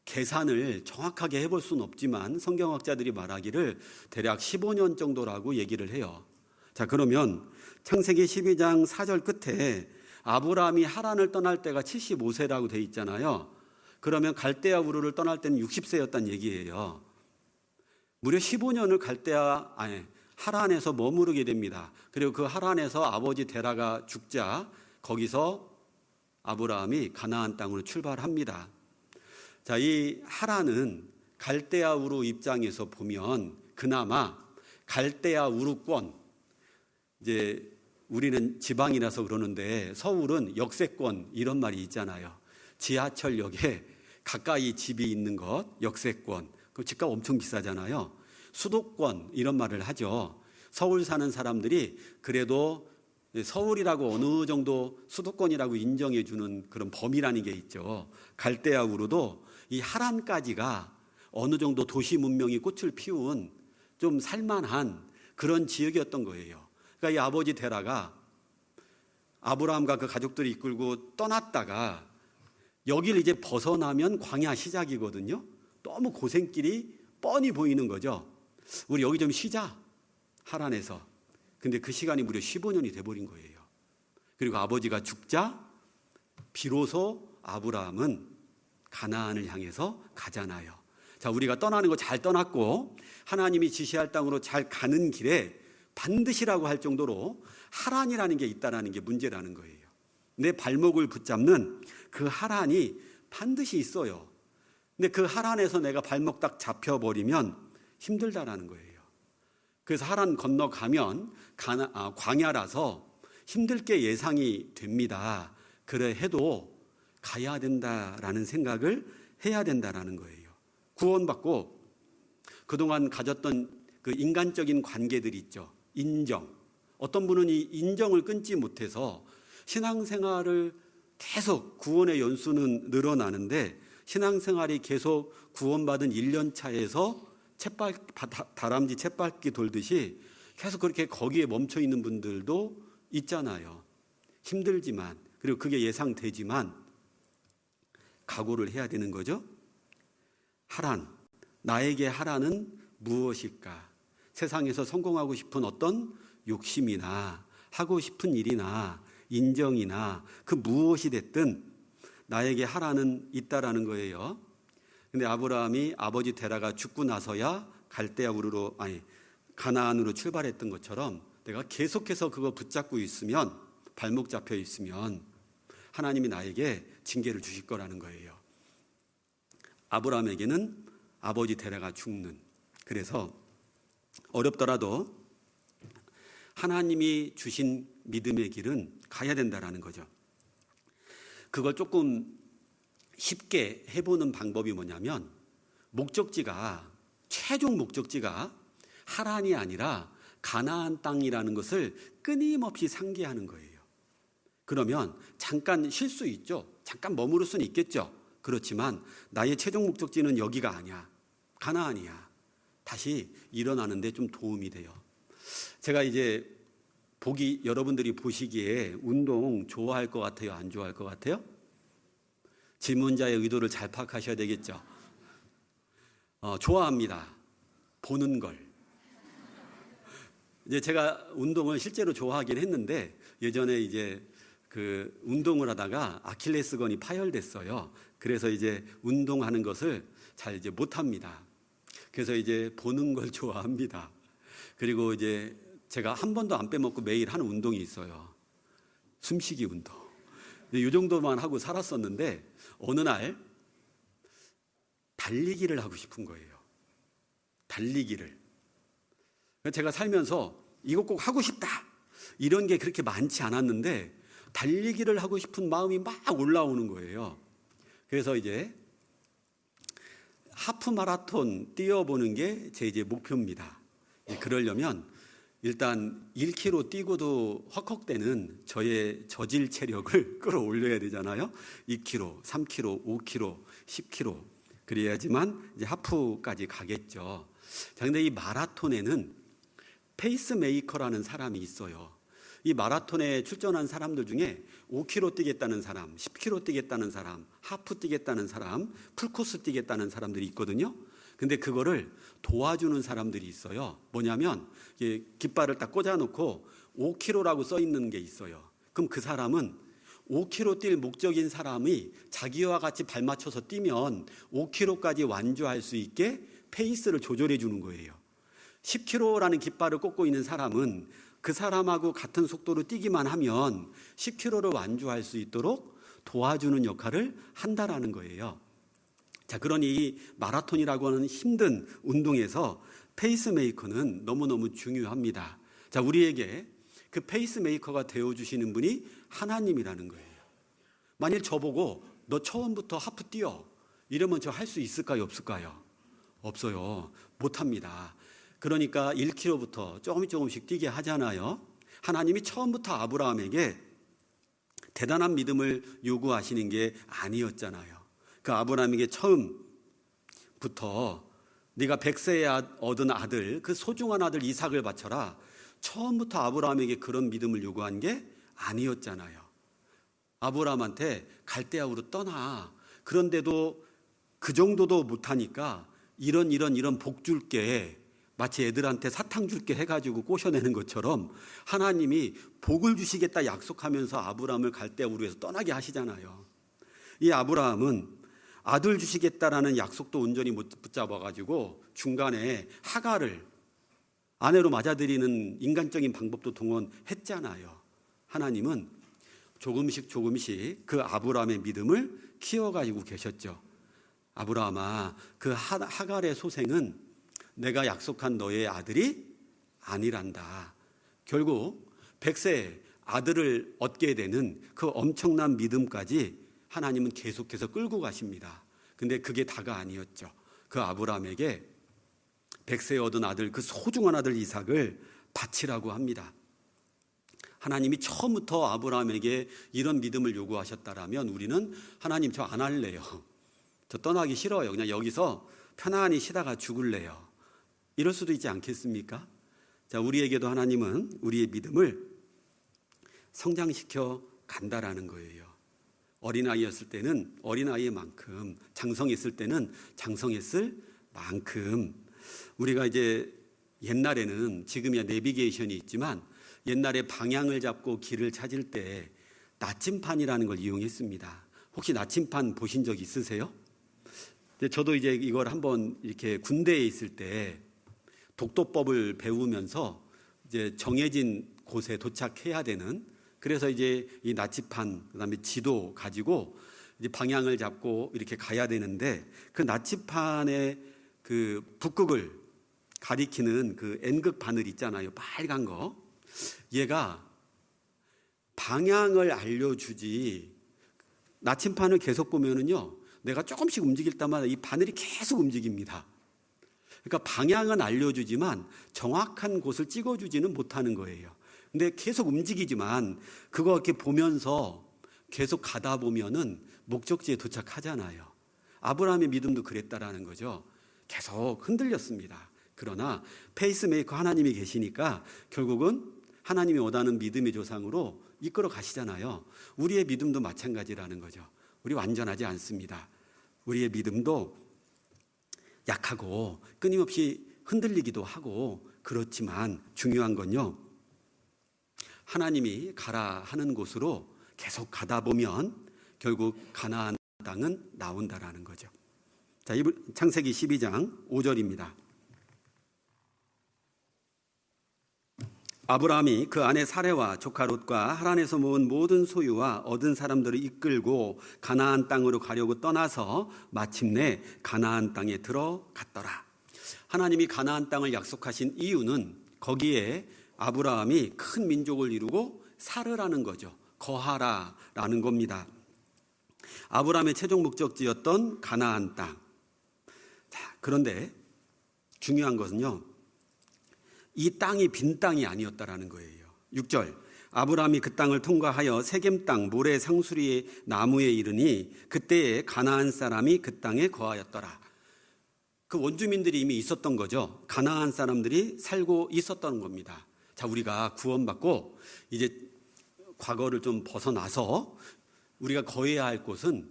계산을 정확하게 해볼 수는 없지만 성경학자들이 말하기를 대략 15년 정도라고 얘기를 해요. 자, 그러면 창세기 12장 4절 끝에 아브라함이 하란을 떠날 때가 75세라고 돼 있잖아요. 그러면 갈대아 우르를 떠날 때는 60세였단 얘기예요. 무려 15년을 하란에서 머무르게 됩니다. 그리고 그 하란에서 아버지 데라가 죽자 거기서 아브라함이 가나안 땅으로 출발합니다. 자, 이 하란은 갈대아 우르 입장에서 보면 그나마 갈대아 우르권, 이제 우리는 지방이라서 그러는데 서울은 역세권 이런 말이 있잖아요. 지하철역에 가까이 집이 있는 것, 역세권. 그 집값 엄청 비싸잖아요. 수도권 이런 말을 하죠. 서울 사는 사람들이 그래도 서울이라고 어느 정도 수도권이라고 인정해 주는 그런 범위라는 게 있죠. 갈대아 우르도 이 하란까지가 어느 정도 도시 문명이 꽃을 피운 좀 살만한 그런 지역이었던 거예요. 그러니까 이 아버지 데라가 아브라함과 그 가족들이 이끌고 떠났다가 여기를 이제 벗어나면 광야 시작이거든요. 너무 고생길이 뻔히 보이는 거죠. 우리 여기 좀 쉬자, 하란에서. 근데 그 시간이 무려 15년이 돼버린 거예요. 그리고 아버지가 죽자 비로소 아브라함은 가나안을 향해서 가잖아요. 자, 우리가 떠나는 거 잘 떠났고 하나님이 지시할 땅으로 잘 가는 길에 반드시라고 할 정도로 하란이라는 게 있다라는 게 문제라는 거예요. 내 발목을 붙잡는 그 하란이 반드시 있어요. 근데 그 하란에서 내가 발목 딱 잡혀버리면 힘들다라는 거예요. 그래서 하란 건너가면 광야라서 힘들 게 예상이 됩니다. 그래 해도 가야 된다라는 생각을 해야 된다라는 거예요. 구원받고 그동안 가졌던 그 인간적인 관계들이 있죠. 인정. 어떤 분은 이 인정을 끊지 못해서 신앙생활을 계속 구원의 연수는 늘어나는데 신앙생활이 계속 구원받은 1년 차에서 다람쥐 쳇바퀴 돌듯이 계속 그렇게 거기에 멈춰 있는 분들도 있잖아요. 힘들지만, 그리고 그게 예상되지만 각오를 해야 되는 거죠. 하란, 나에게 하란은 무엇일까? 세상에서 성공하고 싶은 어떤 욕심이나 하고 싶은 일이나 인정이나 그 무엇이 됐든 나에게 하란은 있다라는 거예요. 근데 아브라함이 아버지 데라가 죽고 나서야 가나안으로 출발했던 것처럼 내가 계속해서 그거 붙잡고 있으면, 발목 잡혀 있으면 하나님이 나에게 징계를 주실 거라는 거예요. 아브라함에게는 아버지 데라가 죽는, 그래서 어렵더라도 하나님이 주신 믿음의 길은 가야 된다라는 거죠. 그걸 조금 쉽게 해보는 방법이 뭐냐면, 최종 목적지가 하란이 아니라 가나안 땅이라는 것을 끊임없이 상기하는 거예요. 그러면 잠깐 쉴 수 있죠. 잠깐 머무를 수는 있겠죠. 그렇지만 나의 최종 목적지는 여기가 아니야. 가나안이야. 다시 일어나는데 좀 도움이 돼요. 제가 이제 여러분들이 보시기에 운동 좋아할 것 같아요? 안 좋아할 것 같아요? 질문자의 의도를 잘 파악하셔야 되겠죠. 좋아합니다. 보는 걸. 이제 제가 운동을 실제로 좋아하긴 했는데 예전에 이제 그 운동을 하다가 아킬레스건이 파열됐어요. 그래서 이제 운동하는 것을 잘 이제 못합니다. 그래서 이제 보는 걸 좋아합니다. 그리고 이제 제가 한 번도 안 빼먹고 매일 하는 운동이 있어요. 숨쉬기 운동. 이 정도만 하고 살았었는데 어느 날 달리기를 하고 싶은 거예요. 달리기를. 제가 살면서 이거 꼭 하고 싶다 이런 게 그렇게 많지 않았는데 달리기를 하고 싶은 마음이 막 올라오는 거예요. 그래서 이제 하프 마라톤 뛰어보는 게 제 이제 목표입니다. 그러려면 일단 1km 뛰고도 헉헉대는 저의 저질 체력을 끌어올려야 되잖아요. 2km, 3km, 5km, 10km 그래야지만 이제 하프까지 가겠죠. 자, 근데 이 마라톤에는 페이스메이커라는 사람이 있어요. 이 마라톤에 출전한 사람들 중에 5km 뛰겠다는 사람, 10km 뛰겠다는 사람, 하프 뛰겠다는 사람, 풀코스 뛰겠다는 사람들이 있거든요. 근데 그거를 도와주는 사람들이 있어요. 뭐냐면 깃발을 딱 꽂아놓고 5km라고 써 있는 게 있어요. 그럼 그 사람은 5km 뛸 목적인 사람이 자기와 같이 발맞춰서 뛰면 5km까지 완주할 수 있게 페이스를 조절해 주는 거예요. 10km라는 깃발을 꽂고 있는 사람은 그 사람하고 같은 속도로 뛰기만 하면 10km를 완주할 수 있도록 도와주는 역할을 한다라는 거예요. 자, 그러니 이 마라톤이라고 하는 힘든 운동에서 페이스메이커는 너무너무 중요합니다. 자, 우리에게 그 페이스메이커가 되어주시는 분이 하나님이라는 거예요. 만일 저보고 너 처음부터 하프 뛰어 이러면 저 할 수 있을까요? 없을까요? 없어요. 못합니다. 그러니까 1km부터 조금씩 뛰게 하잖아요. 하나님이 처음부터 아브라함에게 대단한 믿음을 요구하시는 게 아니었잖아요. 그 아브라함에게 처음부터 네가 100세에 얻은 아들, 그 소중한 아들 이삭을 바쳐라. 처음부터 아브라함에게 그런 믿음을 요구한 게 아니었잖아요. 아브라함한테 갈대아우로 떠나. 그런데도 그 정도도 못하니까 이런 복 줄게. 마치 애들한테 사탕 줄게 해가지고 꼬셔내는 것처럼 하나님이 복을 주시겠다 약속하면서 아브라함을 갈대아우로 해서 떠나게 하시잖아요. 이 아브라함은 아들 주시겠다라는 약속도 온전히 못 붙잡아가지고 중간에 하갈을 아내로 맞아들이는 인간적인 방법도 동원했잖아요. 하나님은 조금씩 그 아브라함의 믿음을 키워가지고 계셨죠. 아브라함아, 그 하갈의 소생은 내가 약속한 너의 아들이 아니란다. 결국 100세 아들을 얻게 되는 그 엄청난 믿음까지 하나님은 계속해서 끌고 가십니다. 근데 그게 다가 아니었죠. 그 아브라함에게 100세에 얻은 아들, 그 소중한 아들 이삭을 바치라고 합니다. 하나님이 처음부터 아브라함에게 이런 믿음을 요구하셨다라면 우리는 하나님 저 안 할래요. 저 떠나기 싫어요. 그냥 여기서 편안히 쉬다가 죽을래요. 이럴 수도 있지 않겠습니까? 자, 우리에게도 하나님은 우리의 믿음을 성장시켜 간다라는 거예요. 어린아이였을 때는 어린아이의 만큼, 장성했을 때는 장성했을 만큼. 우리가 이제 옛날에는 지금이야 내비게이션이 있지만 옛날에 방향을 잡고 길을 찾을 때 나침판이라는 걸 이용했습니다. 혹시 나침판 보신 적 있으세요? 저도 이제 이걸 한번 이렇게 군대에 있을 때 독도법을 배우면서 이제 정해진 곳에 도착해야 되는, 그래서 이제 이 나침판 그다음에 지도 가지고 이제 방향을 잡고 이렇게 가야 되는데 그 나침판의 그 북극을 가리키는 그 N극 바늘 있잖아요. 빨간 거. 얘가 방향을 알려주지, 나침판을 계속 보면은요, 내가 조금씩 움직일 때마다 이 바늘이 계속 움직입니다. 그러니까 방향은 알려주지만 정확한 곳을 찍어주지는 못하는 거예요. 근데 계속 움직이지만 그거 이렇게 보면서 계속 가다 보면은 목적지에 도착하잖아요. 아브라함의 믿음도 그랬다라는 거죠. 계속 흔들렸습니다. 그러나 페이스메이커 하나님이 계시니까 결국은 하나님이 원하는 믿음의 조상으로 이끌어 가시잖아요. 우리의 믿음도 마찬가지라는 거죠. 우리 완전하지 않습니다. 우리의 믿음도 약하고 끊임없이 흔들리기도 하고 그렇지만 중요한 건요, 하나님이 가라 하는 곳으로 계속 가다 보면 결국 가나안 땅은 나온다라는 거죠. 자, 창세기 12장 5절입니다. 아브라함이 그 아내 사레와 조카 롯과 하란에서 모은 모든 소유와 얻은 사람들을 이끌고 가나안 땅으로 가려고 떠나서 마침내 가나안 땅에 들어갔더라. 하나님이 가나안 땅을 약속하신 이유는 거기에 아브라함이 큰 민족을 이루고 살으라는 거죠. 거하라라는 겁니다. 아브라함의 최종 목적지였던 가나안 땅. 자, 그런데 중요한 것은요, 이 땅이 빈 땅이 아니었다라는 거예요. 6절, 아브라함이 그 땅을 통과하여 세겜 땅 모래 상수리의 나무에 이르니 그때에 가나안 사람이 그 땅에 거하였더라. 그 원주민들이 이미 있었던 거죠. 가나안 사람들이 살고 있었던 겁니다. 자, 우리가 구원받고 이제 과거를 좀 벗어나서 우리가 거해야 할 곳은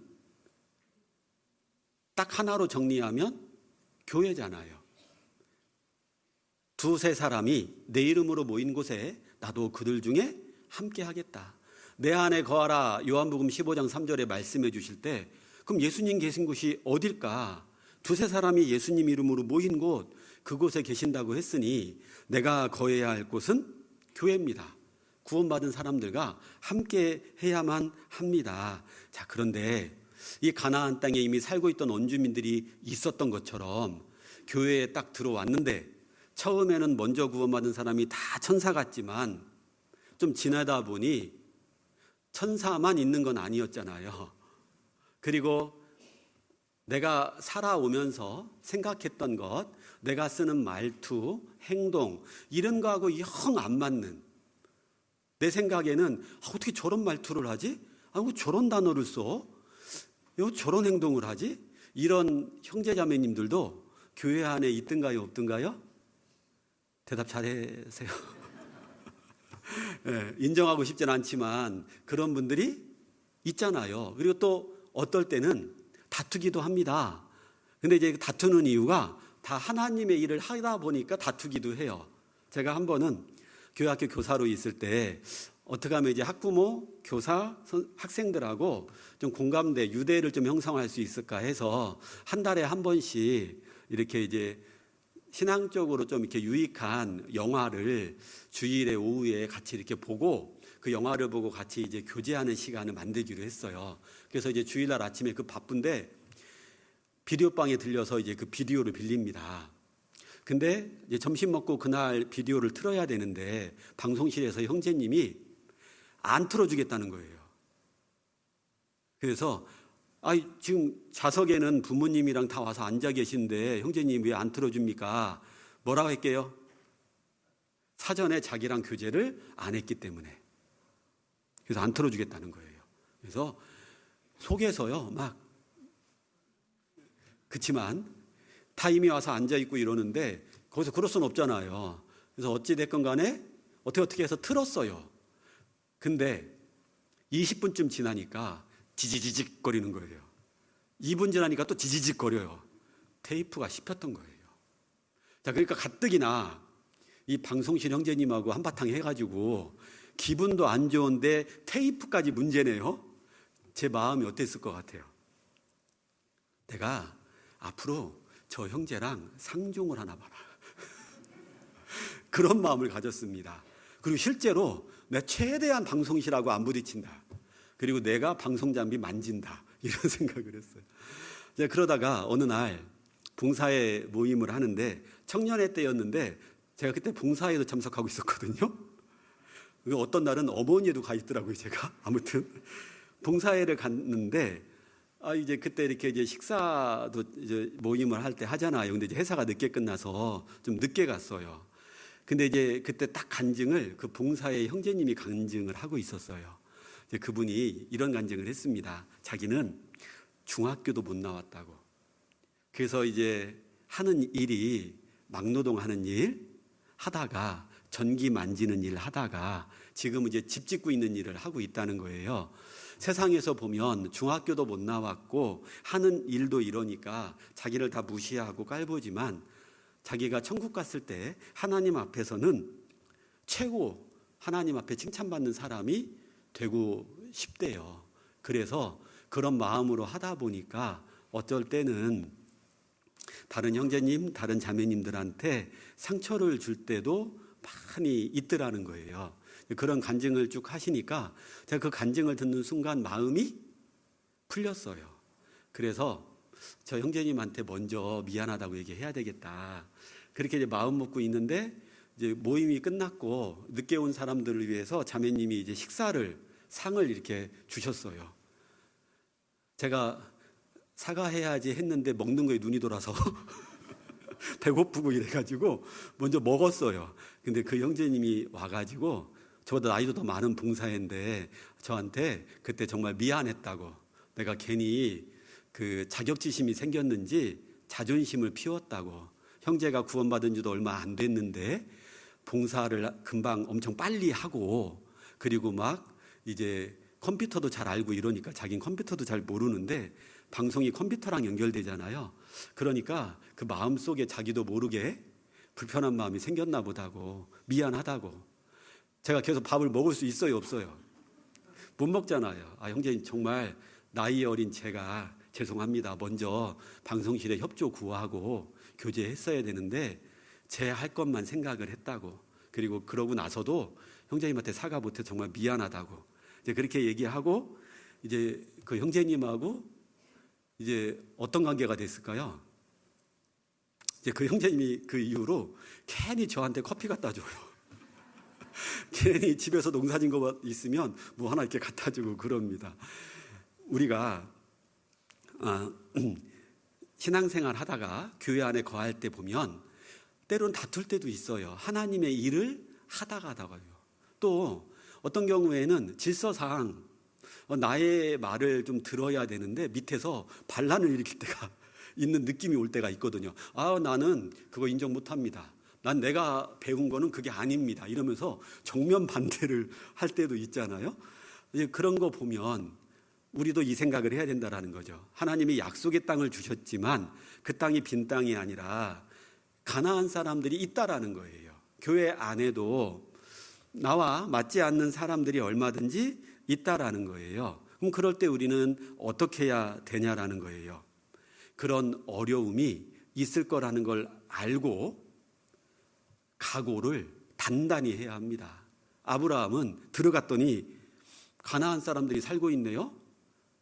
딱 하나로 정리하면 교회잖아요. 두세 사람이 내 이름으로 모인 곳에 나도 그들 중에 함께 하겠다. 내 안에 거하라. 요한복음 15장 3절에 말씀해 주실 때 그럼 예수님 계신 곳이 어딜까? 두세 사람이 예수님 이름으로 모인 곳, 그곳에 계신다고 했으니 내가 거해야 할 곳은 교회입니다. 구원받은 사람들과 함께 해야만 합니다. 자, 그런데 이 가나안 땅에 이미 살고 있던 원주민들이 있었던 것처럼 교회에 딱 들어왔는데 처음에는 먼저 구원받은 사람이 다 천사 같지만 좀 지나다 보니 천사만 있는 건 아니었잖아요. 그리고 내가 살아오면서 생각했던 것, 내가 쓰는 말투, 행동 이런 거하고 영 안 맞는, 내 생각에는 어떻게 저런 말투를 하지? 왜 저런 단어를 써? 왜 저런 행동을 하지? 이런 형제자매님들도 교회 안에 있든가요, 없든가요? 대답 잘하세요. 네, 인정하고 싶진 않지만 그런 분들이 있잖아요. 그리고 또 어떨 때는 다투기도 합니다. 근데 이제 다투는 이유가 다 하나님의 일을 하다 보니까 다투기도 해요. 제가 한 번은 교회학교 교사로 있을 때 어떻게 하면 이제 학부모, 교사, 학생들하고 좀 공감대, 유대를 좀 형성할 수 있을까 해서 한 달에 한 번씩 이렇게 이제 신앙적으로 좀 이렇게 유익한 영화를 주일에 오후에 같이 이렇게 보고 그 영화를 보고 같이 이제 교제하는 시간을 만들기로 했어요. 그래서 이제 주일날 아침에 그 바쁜데 비디오방에 들려서 이제 그 비디오를 빌립니다. 근데 이제 점심 먹고 그날 비디오를 틀어야 되는데 방송실에서 형제님이 안 틀어주겠다는 거예요. 그래서 지금 좌석에는 부모님이랑 다 와서 앉아 계신데 형제님 왜 안 틀어줍니까? 뭐라고 할게요? 사전에 자기랑 교제를 안 했기 때문에. 그래서 안 틀어주겠다는 거예요. 그래서 속에서요 막 그치만 다 이미 와서 앉아있고 이러는데 거기서 그럴 수는 없잖아요. 그래서 어찌됐건 간에 어떻게 해서 틀었어요. 근데 20분쯤 지나니까 지지직 거리는 거예요. 2분 지나니까 또 지지직 거려요. 테이프가 씹혔던 거예요. 자, 그러니까 가뜩이나 이 방송실 형제님하고 한바탕 해가지고 기분도 안 좋은데 테이프까지 문제네요. 제 마음이 어땠을 것 같아요? 내가 앞으로 저 형제랑 상종을 하나 봐라. 그런 마음을 가졌습니다. 그리고 실제로 내가 최대한 방송실하고 안 부딪힌다. 그리고 내가 방송장비 만진다. 이런 생각을 했어요. 그러다가 어느 날 봉사회 모임을 하는데 청년회 때였는데 제가 그때 봉사회도 참석하고 있었거든요. 어떤 날은 어머니에도 가 있더라고요, 제가. 아무튼 봉사회를 갔는데 이제 그때 이렇게 이제 식사도 이제 모임을 할 때 하잖아요. 근데 이제 회사가 늦게 끝나서 좀 늦게 갔어요. 근데 이제 그때 딱 간증을 그 봉사회 형제님이 간증을 하고 있었어요. 이제 그분이 이런 간증을 했습니다. 자기는 중학교도 못 나왔다고. 그래서 이제 하는 일이 막노동 하는 일 하다가 전기 만지는 일 하다가 지금 이제 집 짓고 있는 일을 하고 있다는 거예요. 세상에서 보면 중학교도 못 나왔고 하는 일도 이러니까 자기를 다 무시하고 깔보지만 자기가 천국 갔을 때 하나님 앞에서는 최고 하나님 앞에 칭찬받는 사람이 되고 싶대요. 그래서 그런 마음으로 하다 보니까 어쩔 때는 다른 형제님, 다른 자매님들한테 상처를 줄 때도 많이 있더라는 거예요. 그런 간증을 쭉 하시니까 제가 그 간증을 듣는 순간 마음이 풀렸어요. 그래서 저 형제님한테 먼저 미안하다고 얘기해야 되겠다. 그렇게 이제 마음 먹고 있는데 이제 모임이 끝났고 늦게 온 사람들을 위해서 자매님이 이제 상을 이렇게 주셨어요. 제가 사과해야지 했는데 먹는 거에 눈이 돌아서 배고프고 이래가지고 먼저 먹었어요. 근데 그 형제님이 와가지고 저보다 나이도 더 많은 봉사회인데 저한테 그때 정말 미안했다고, 내가 괜히 그 자격지심이 생겼는지 자존심을 피웠다고, 형제가 구원받은 지도 얼마 안 됐는데 봉사를 금방 엄청 빨리 하고 그리고 막 이제 컴퓨터도 잘 알고 이러니까 자기는 컴퓨터도 잘 모르는데 방송이 컴퓨터랑 연결되잖아요. 그러니까 그 마음속에 자기도 모르게 불편한 마음이 생겼나 보다고, 미안하다고. 제가 계속 밥을 먹을 수 있어요, 없어요? 못 먹잖아요. 형제님 정말 나이 어린 제가 죄송합니다. 먼저 방송실에 협조 구하고 교제했어야 되는데 제 할 것만 생각을 했다고. 그리고 그러고 나서도 형제님한테 사과 못해 정말 미안하다고. 이제 그렇게 얘기하고 이제 그 형제님하고 이제 어떤 관계가 됐을까요? 이제 그 형제님이 그 이후로 괜히 저한테 커피 갖다 줘요. 괜히 집에서 농사진 거 있으면 뭐 하나 이렇게 갖다 주고 그럽니다. 우리가 신앙생활 하다가 교회 안에 거할 때 보면 때로는 다툴 때도 있어요. 하나님의 일을 하다가요. 또 어떤 경우에는 질서상 나의 말을 좀 들어야 되는데 밑에서 반란을 일으킬 때가 있는 느낌이 올 때가 있거든요. 나는 그거 인정 못합니다. 난 내가 배운 거는 그게 아닙니다. 이러면서 정면 반대를 할 때도 있잖아요. 그런 거 보면 우리도 이 생각을 해야 된다는 거죠. 하나님이 약속의 땅을 주셨지만 그 땅이 빈 땅이 아니라 가나안 사람들이 있다라는 거예요. 교회 안에도 나와 맞지 않는 사람들이 얼마든지 있다라는 거예요. 그럼 그럴 때 우리는 어떻게 해야 되냐라는 거예요. 그런 어려움이 있을 거라는 걸 알고 각오를 단단히 해야 합니다. 아브라함은 들어갔더니 가나안 사람들이 살고 있네요.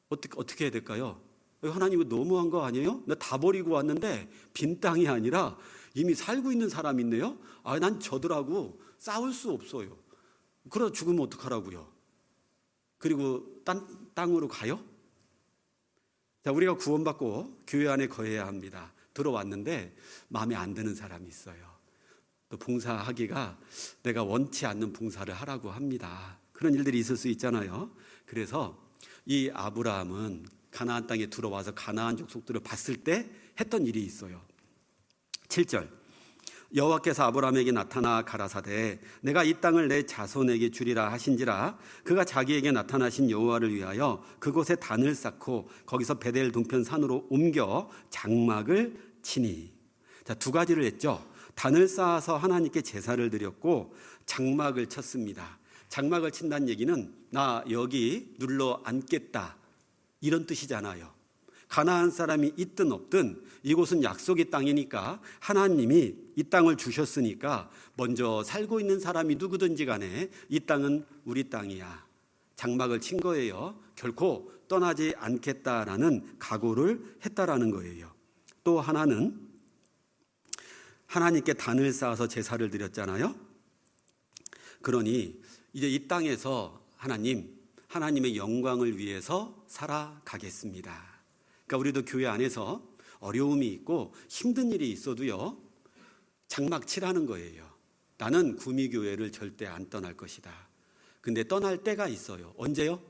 어떻게 해야 될까요? 하나님 이거 너무한 거 아니에요? 나 다 버리고 왔는데 빈 땅이 아니라 이미 살고 있는 사람이 있네요. 난 저들하고 싸울 수 없어요. 그러다 죽으면 어떡하라고요? 그리고 딴 땅으로 가요? 자, 우리가 구원받고 교회 안에 거해야 합니다. 들어왔는데 마음에 안 드는 사람이 있어요. 또 봉사하기가 내가 원치 않는 봉사를 하라고 합니다. 그런 일들이 있을 수 있잖아요. 그래서 이 아브라함은 가나안 땅에 들어와서 가나안 족속들을 봤을 때 했던 일이 있어요. 7절 여호와께서 아브라함에게 나타나 가라사대 내가 이 땅을 내 자손에게 주리라 하신지라 그가 자기에게 나타나신 여호와를 위하여 그곳에 단을 쌓고 거기서 베델 동편 산으로 옮겨 장막을 치니. 자, 두 가지를 했죠. 단을 쌓아서 하나님께 제사를 드렸고 장막을 쳤습니다. 장막을 친다는 얘기는 나 여기 눌러 앉겠다 이런 뜻이잖아요. 가나안 사람이 있든 없든 이곳은 약속의 땅이니까 하나님이 이 땅을 주셨으니까 먼저 살고 있는 사람이 누구든지 간에 이 땅은 우리 땅이야. 장막을 친 거예요. 결코 떠나지 않겠다라는 각오를 했다라는 거예요. 또 하나는 하나님께 단을 쌓아서 제사를 드렸잖아요. 그러니 이제 이 땅에서 하나님의 영광을 위해서 살아가겠습니다. 그러니까 우리도 교회 안에서 어려움이 있고 힘든 일이 있어도요, 장막 치라는 거예요. 나는 구미교회를 절대 안 떠날 것이다. 근데 떠날 때가 있어요. 언제요?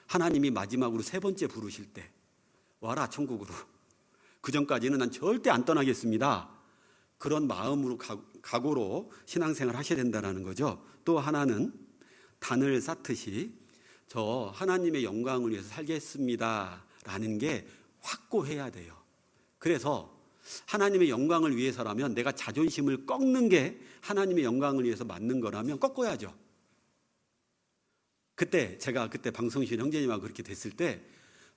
하나님이 마지막으로 세 번째 부르실 때 와라 천국으로. 그 전까지는 난 절대 안 떠나겠습니다. 그런 마음으로 각오로 신앙생활 하셔야 된다는 거죠. 또 하나는 단을 쌓듯이 저 하나님의 영광을 위해서 살겠습니다 라는 게 확고해야 돼요. 그래서 하나님의 영광을 위해서라면 내가 자존심을 꺾는 게 하나님의 영광을 위해서 맞는 거라면 꺾어야죠. 제가 그때 방송실 형제님하고 그렇게 됐을 때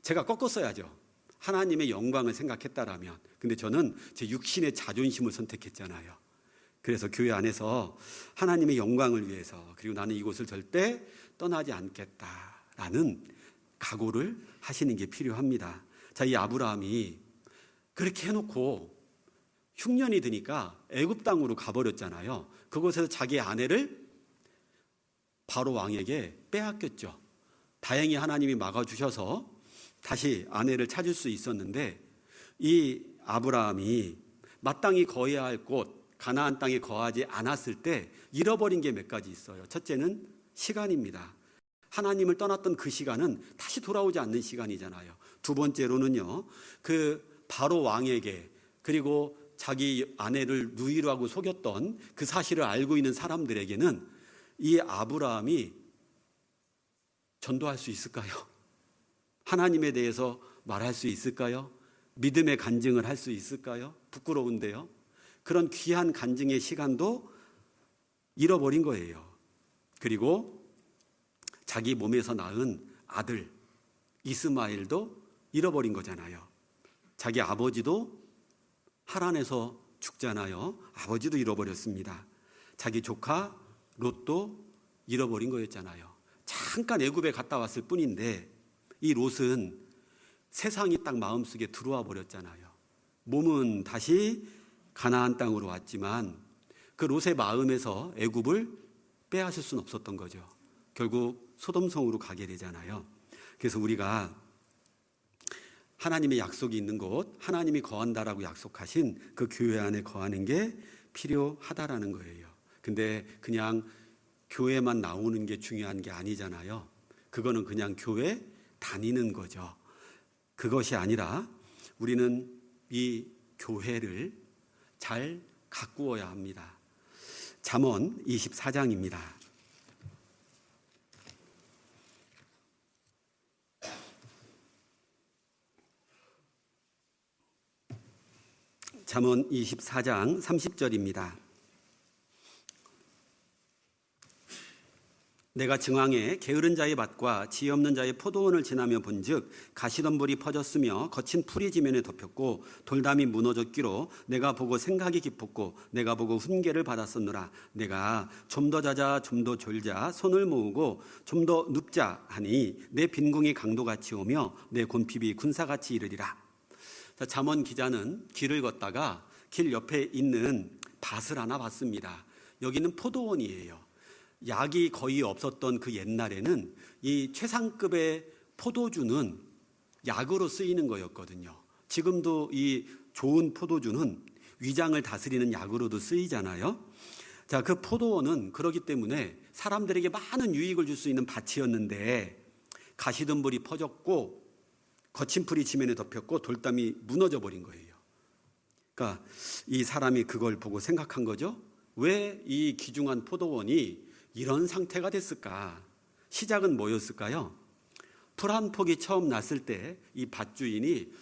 제가 꺾었어야죠. 하나님의 영광을 생각했다라면. 근데 저는 제 육신의 자존심을 선택했잖아요. 그래서 교회 안에서 하나님의 영광을 위해서 그리고 나는 이곳을 절대 떠나지 않겠다라는 각오를 하시는 게 필요합니다. 자, 이 아브라함이 그렇게 해놓고 흉년이 드니까 애굽 땅으로 가버렸잖아요. 그곳에서 자기 아내를 바로 왕에게 빼앗겼죠. 다행히 하나님이 막아주셔서 다시 아내를 찾을 수 있었는데 이 아브라함이 마땅히 거해야 할 곳 가나안 땅에 거하지 않았을 때 잃어버린 게 몇 가지 있어요. 첫째는 시간입니다. 하나님을 떠났던 그 시간은 다시 돌아오지 않는 시간이잖아요. 두 번째로는요, 그 바로 왕에게 그리고 자기 아내를 누이로 하고 속였던 그 사실을 알고 있는 사람들에게는 이 아브라함이 전도할 수 있을까요? 하나님에 대해서 말할 수 있을까요? 믿음의 간증을 할 수 있을까요? 부끄러운데요. 그런 귀한 간증의 시간도 잃어버린 거예요. 그리고 자기 몸에서 낳은 아들 이스마엘도 잃어버린 거잖아요. 자기 아버지도 하란에서 죽잖아요. 아버지도 잃어버렸습니다. 자기 조카 롯도 잃어버린 거였잖아요. 잠깐 애굽에 갔다 왔을 뿐인데 이 롯은 세상이 딱 마음속에 들어와 버렸잖아요. 몸은 다시 가나안 땅으로 왔지만 그 롯의 마음에서 애굽을 빼앗을 수는 없었던 거죠. 결국 소돔성으로 가게 되잖아요. 그래서 우리가 하나님의 약속이 있는 곳, 하나님이 거한다라고 약속하신 그 교회 안에 거하는 게 필요하다라는 거예요. 근데 그냥 교회만 나오는 게 중요한 게 아니잖아요. 그거는 그냥 교회 다니는 거죠. 그것이 아니라 우리는 이 교회를 잘 가꾸어야 합니다. 잠언 24장입니다. 잠언 24장 30절입니다. 내가 증왕에 게으른 자의 밭과 지혜 없는 자의 포도원을 지나며 본즉 가시덤불이 퍼졌으며 거친 풀이 지면에 덮였고 돌담이 무너졌기로 내가 보고 생각이 깊었고 내가 보고 훈계를 받았었노라. 내가 좀 더 자자 좀 더 졸자 손을 모으고 좀 더 눕자 하니 내 빈궁이 강도같이 오며 내 곤핍이 군사같이 이르리라. 잠언 기자는 길을 걷다가 길 옆에 있는 밭을 하나 봤습니다. 여기는 포도원이에요. 약이 거의 없었던 그 옛날에는 이 최상급의 포도주는 약으로 쓰이는 거였거든요. 지금도 이 좋은 포도주는 위장을 다스리는 약으로도 쓰이잖아요. 자, 그 포도원은 그러기 때문에 사람들에게 많은 유익을 줄 수 있는 밭이었는데 가시덤불이 퍼졌고 거친 풀이 지면에 덮였고 돌담이 무너져 버린 거예요. 그러니까 이 사람이 그걸 보고 생각한 거죠. 왜 이 귀중한 포도원이 이런 상태가 됐을까? 시작은 뭐였을까요? 풀 한 폭이 처음 났을 때 이 밭주인이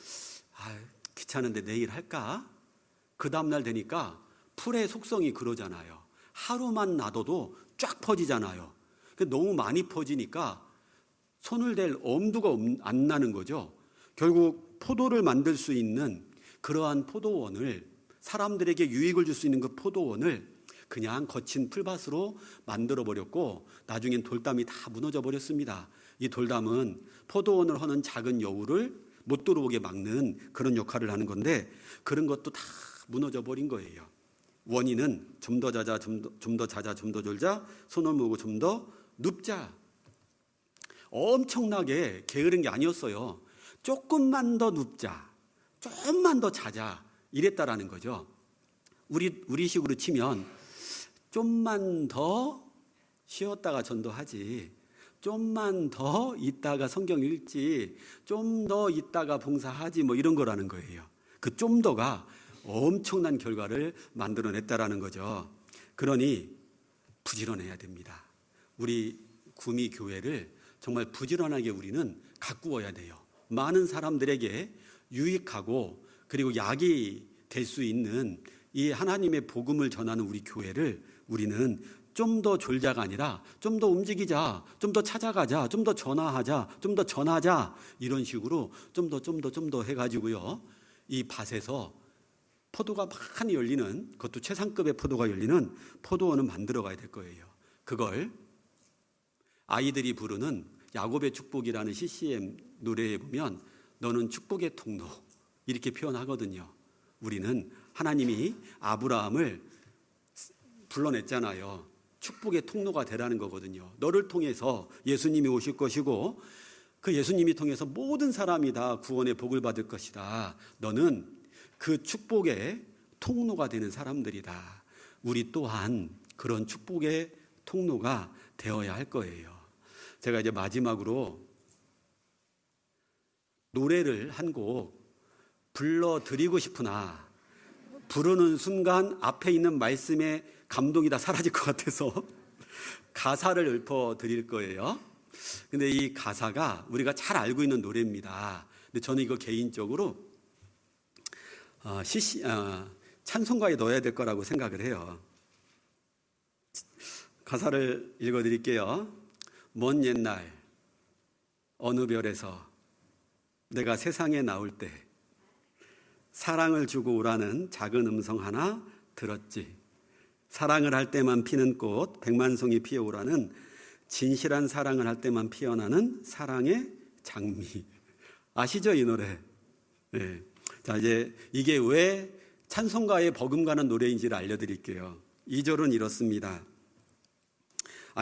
귀찮은데 내일 할까? 그 다음날 되니까 풀의 속성이 그러잖아요. 하루만 놔둬도 쫙 퍼지잖아요. 너무 많이 퍼지니까 손을 댈 엄두가 안 나는 거죠. 결국 포도를 만들 수 있는 그러한 포도원을, 사람들에게 유익을 줄 수 있는 그 포도원을 그냥 거친 풀밭으로 만들어 버렸고 나중엔 돌담이 다 무너져 버렸습니다. 이 돌담은 포도원을 하는 작은 여우를 못 들어오게 막는 그런 역할을 하는 건데 그런 것도 다 무너져 버린 거예요. 원인은 좀 더 자자 좀 더 자자 좀 더 졸자 손을 모으고 좀 더 눕자. 엄청나게 게으른 게 아니었어요. 조금만 더 눕자, 조금만 더 자자 이랬다라는 거죠. 우리식으로 치면 좀만 더 쉬었다가 전도하지, 좀만 더 있다가 성경 읽지, 좀 더 있다가 봉사하지 뭐 이런 거라는 거예요. 그 좀 더가 엄청난 결과를 만들어냈다라는 거죠. 그러니 부지런해야 됩니다. 우리 구미교회를 정말 부지런하게 우리는 가꾸어야 돼요. 많은 사람들에게 유익하고 그리고 약이 될 수 있는 이 하나님의 복음을 전하는 우리 교회를 우리는 좀 더 졸자가 아니라 좀 더 움직이자, 좀 더 찾아가자, 좀 더 전화하자, 좀 더 전하자 이런 식으로 좀 더 해가지고요. 이 밭에서 포도가 많이 열리는, 그것도 최상급의 포도가 열리는 포도원을 만들어 가야 될 거예요. 그걸 아이들이 부르는 야곱의 축복이라는 CCM 노래에 보면 너는 축복의 통로 이렇게 표현하거든요. 우리는 하나님이 아브라함을 불러냈잖아요. 축복의 통로가 되라는 거거든요. 너를 통해서 예수님이 오실 것이고 그 예수님이 통해서 모든 사람이 다 구원의 복을 받을 것이다. 너는 그 축복의 통로가 되는 사람들이다. 우리 또한 그런 축복의 통로가 되어야 할 거예요. 제가 이제 마지막으로 노래를 한 곡 불러드리고 싶으나 부르는 순간 앞에 있는 말씀에 감동이 다 사라질 것 같아서 가사를 읊어드릴 거예요. 근데 이 가사가 우리가 잘 알고 있는 노래입니다. 근데 저는 이거 개인적으로 찬송가에 넣어야 될 거라고 생각을 해요. 가사를 읽어드릴게요. 먼 옛날 어느 별에서 내가 세상에 나올 때 사랑을 주고 오라는 작은 음성 하나 들었지. 사랑을 할 때만 피는 꽃 백만송이 피어오라는 진실한 사랑을 할 때만 피어나는 사랑의 장미. 아시죠, 이 노래? 네. 자, 이제 이게 왜 찬송가에 버금가는 노래인지를 알려드릴게요. 2절은 이렇습니다.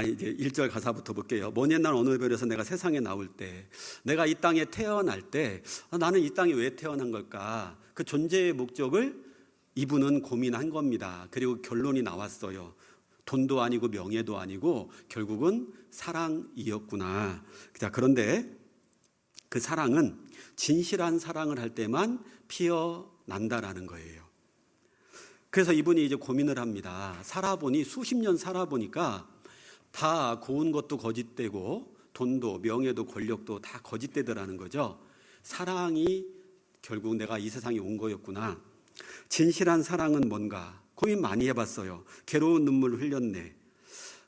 이제 1절 가사부터 볼게요. 먼 옛날 어느 별에서 내가 세상에 나올 때, 내가 이 땅에 태어날 때, 나는 이 땅에 왜 태어난 걸까? 그 존재의 목적을 이분은 고민한 겁니다. 그리고 결론이 나왔어요. 돈도 아니고 명예도 아니고 결국은 사랑이었구나. 자, 그런데 그 사랑은 진실한 사랑을 할 때만 피어난다라는 거예요. 그래서 이분이 이제 고민을 합니다. 살아보니 수십 년 살아보니까 다 고운 것도 거짓되고 돈도 명예도 권력도 다 거짓되더라는 거죠. 사랑이 결국 내가 이 세상에 온 거였구나. 진실한 사랑은 뭔가 고민 많이 해봤어요. 괴로운 눈물을 흘렸네.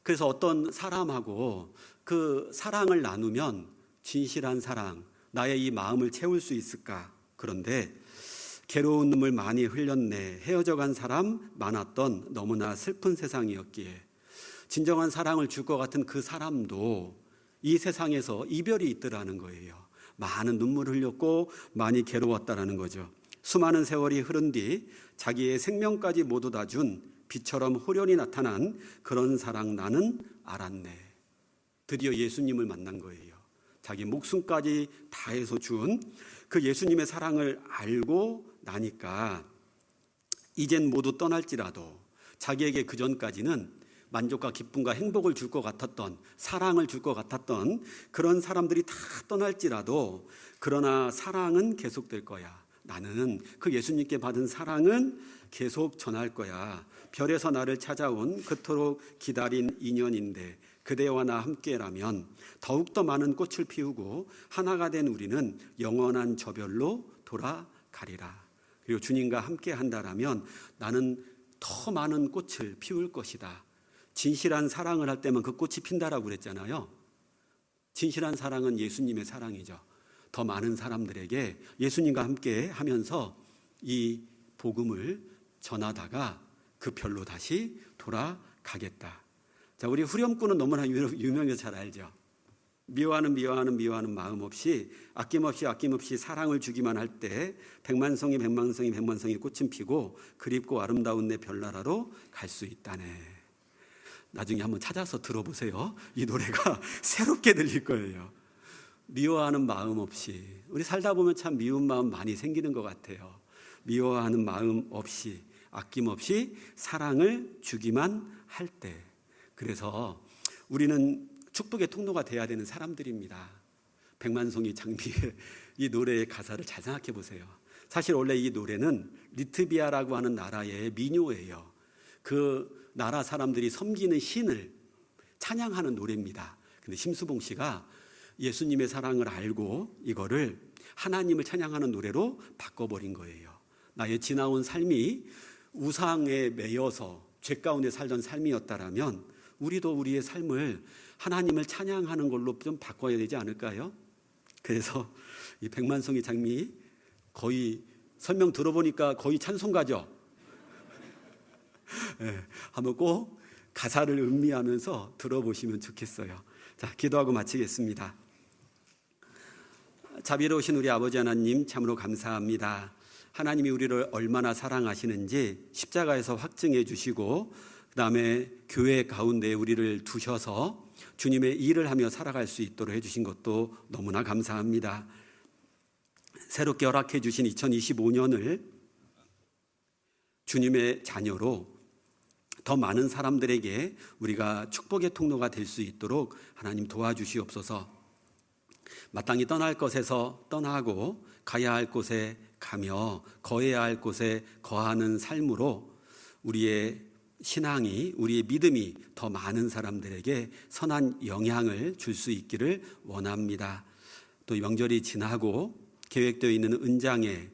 그래서 어떤 사람하고 그 사랑을 나누면 진실한 사랑, 나의 이 마음을 채울 수 있을까? 그런데 괴로운 눈물 많이 흘렸네. 헤어져간 사람 많았던 너무나 슬픈 세상이었기에 진정한 사랑을 줄 것 같은 그 사람도 이 세상에서 이별이 있더라는 거예요. 많은 눈물을 흘렸고 많이 괴로웠다라는 거죠. 수많은 세월이 흐른 뒤 자기의 생명까지 모두 다 준 비처럼 호련히 나타난 그런 사랑 나는 알았네. 드디어 예수님을 만난 거예요. 자기 목숨까지 다해서 준 그 예수님의 사랑을 알고 나니까 이젠 모두 떠날지라도 자기에게 그전까지는 만족과 기쁨과 행복을 줄 것 같았던, 사랑을 줄 것 같았던 그런 사람들이 다 떠날지라도 그러나 사랑은 계속될 거야. 나는 그 예수님께 받은 사랑은 계속 전할 거야. 별에서 나를 찾아온 그토록 기다린 인연인데 그대와 나 함께라면 더욱더 많은 꽃을 피우고 하나가 된 우리는 영원한 저별로 돌아가리라. 그리고 주님과 함께 한다라면 나는 더 많은 꽃을 피울 것이다. 진실한 사랑을 할 때만 그 꽃이 핀다라고 그랬잖아요. 진실한 사랑은 예수님의 사랑이죠. 더 많은 사람들에게 예수님과 함께 하면서 이 복음을 전하다가 그 별로 다시 돌아가겠다. 자, 우리 후렴구는 너무나 유명해서 잘 알죠. 미워하는 마음 없이 아낌없이 사랑을 주기만 할 때 백만송이 꽃은 피고 그립고 아름다운 내 별나라로 갈 수 있다네. 나중에 한번 찾아서 들어보세요. 이 노래가 새롭게 들릴 거예요. 미워하는 마음 없이, 우리 살다 보면 참 미운 마음 많이 생기는 것 같아요. 미워하는 마음 없이 아낌없이 사랑을 주기만 할 때. 그래서 우리는 축복의 통로가 돼야 되는 사람들입니다. 백만송이 장미의 이 노래의 가사를 잘 생각해 보세요. 사실 원래 이 노래는 리트비아라고 하는 나라의 민요예요. 그 나라 사람들이 섬기는 신을 찬양하는 노래입니다. 근데 심수봉 씨가 예수님의 사랑을 알고 이거를 하나님을 찬양하는 노래로 바꿔버린 거예요. 나의 지나온 삶이 우상에 매여서 죄 가운데 살던 삶이었다라면 우리도 우리의 삶을 하나님을 찬양하는 걸로 좀 바꿔야 되지 않을까요? 그래서 이 백만송이 장미 거의 설명 들어보니까 거의 찬송가죠. 네, 한번 꼭 가사를 음미하면서 들어보시면 좋겠어요. 자, 기도하고 마치겠습니다. 자비로우신 우리 아버지 하나님 참으로 감사합니다. 하나님이 우리를 얼마나 사랑하시는지 십자가에서 확증해 주시고 그 다음에 교회 가운데 우리를 두셔서 주님의 일을 하며 살아갈 수 있도록 해주신 것도 너무나 감사합니다. 새롭게 허락해 주신 2025년을 주님의 자녀로 더 많은 사람들에게 우리가 축복의 통로가 될 수 있도록 하나님 도와주시옵소서. 마땅히 떠날 것에서 떠나고 가야 할 곳에 가며 거해야 할 곳에 거하는 삶으로 우리의 신앙이, 우리의 믿음이 더 많은 사람들에게 선한 영향을 줄 수 있기를 원합니다. 또 명절이 지나고 계획되어 있는 은장회,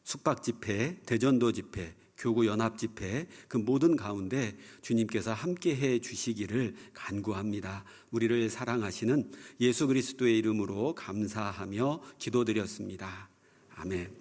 숙박 집회, 대전도 집회, 교구 연합 집회 그 모든 가운데 주님께서 함께해 주시기를 간구합니다. 우리를 사랑하시는 예수 그리스도의 이름으로 감사하며 기도드렸습니다. 아멘.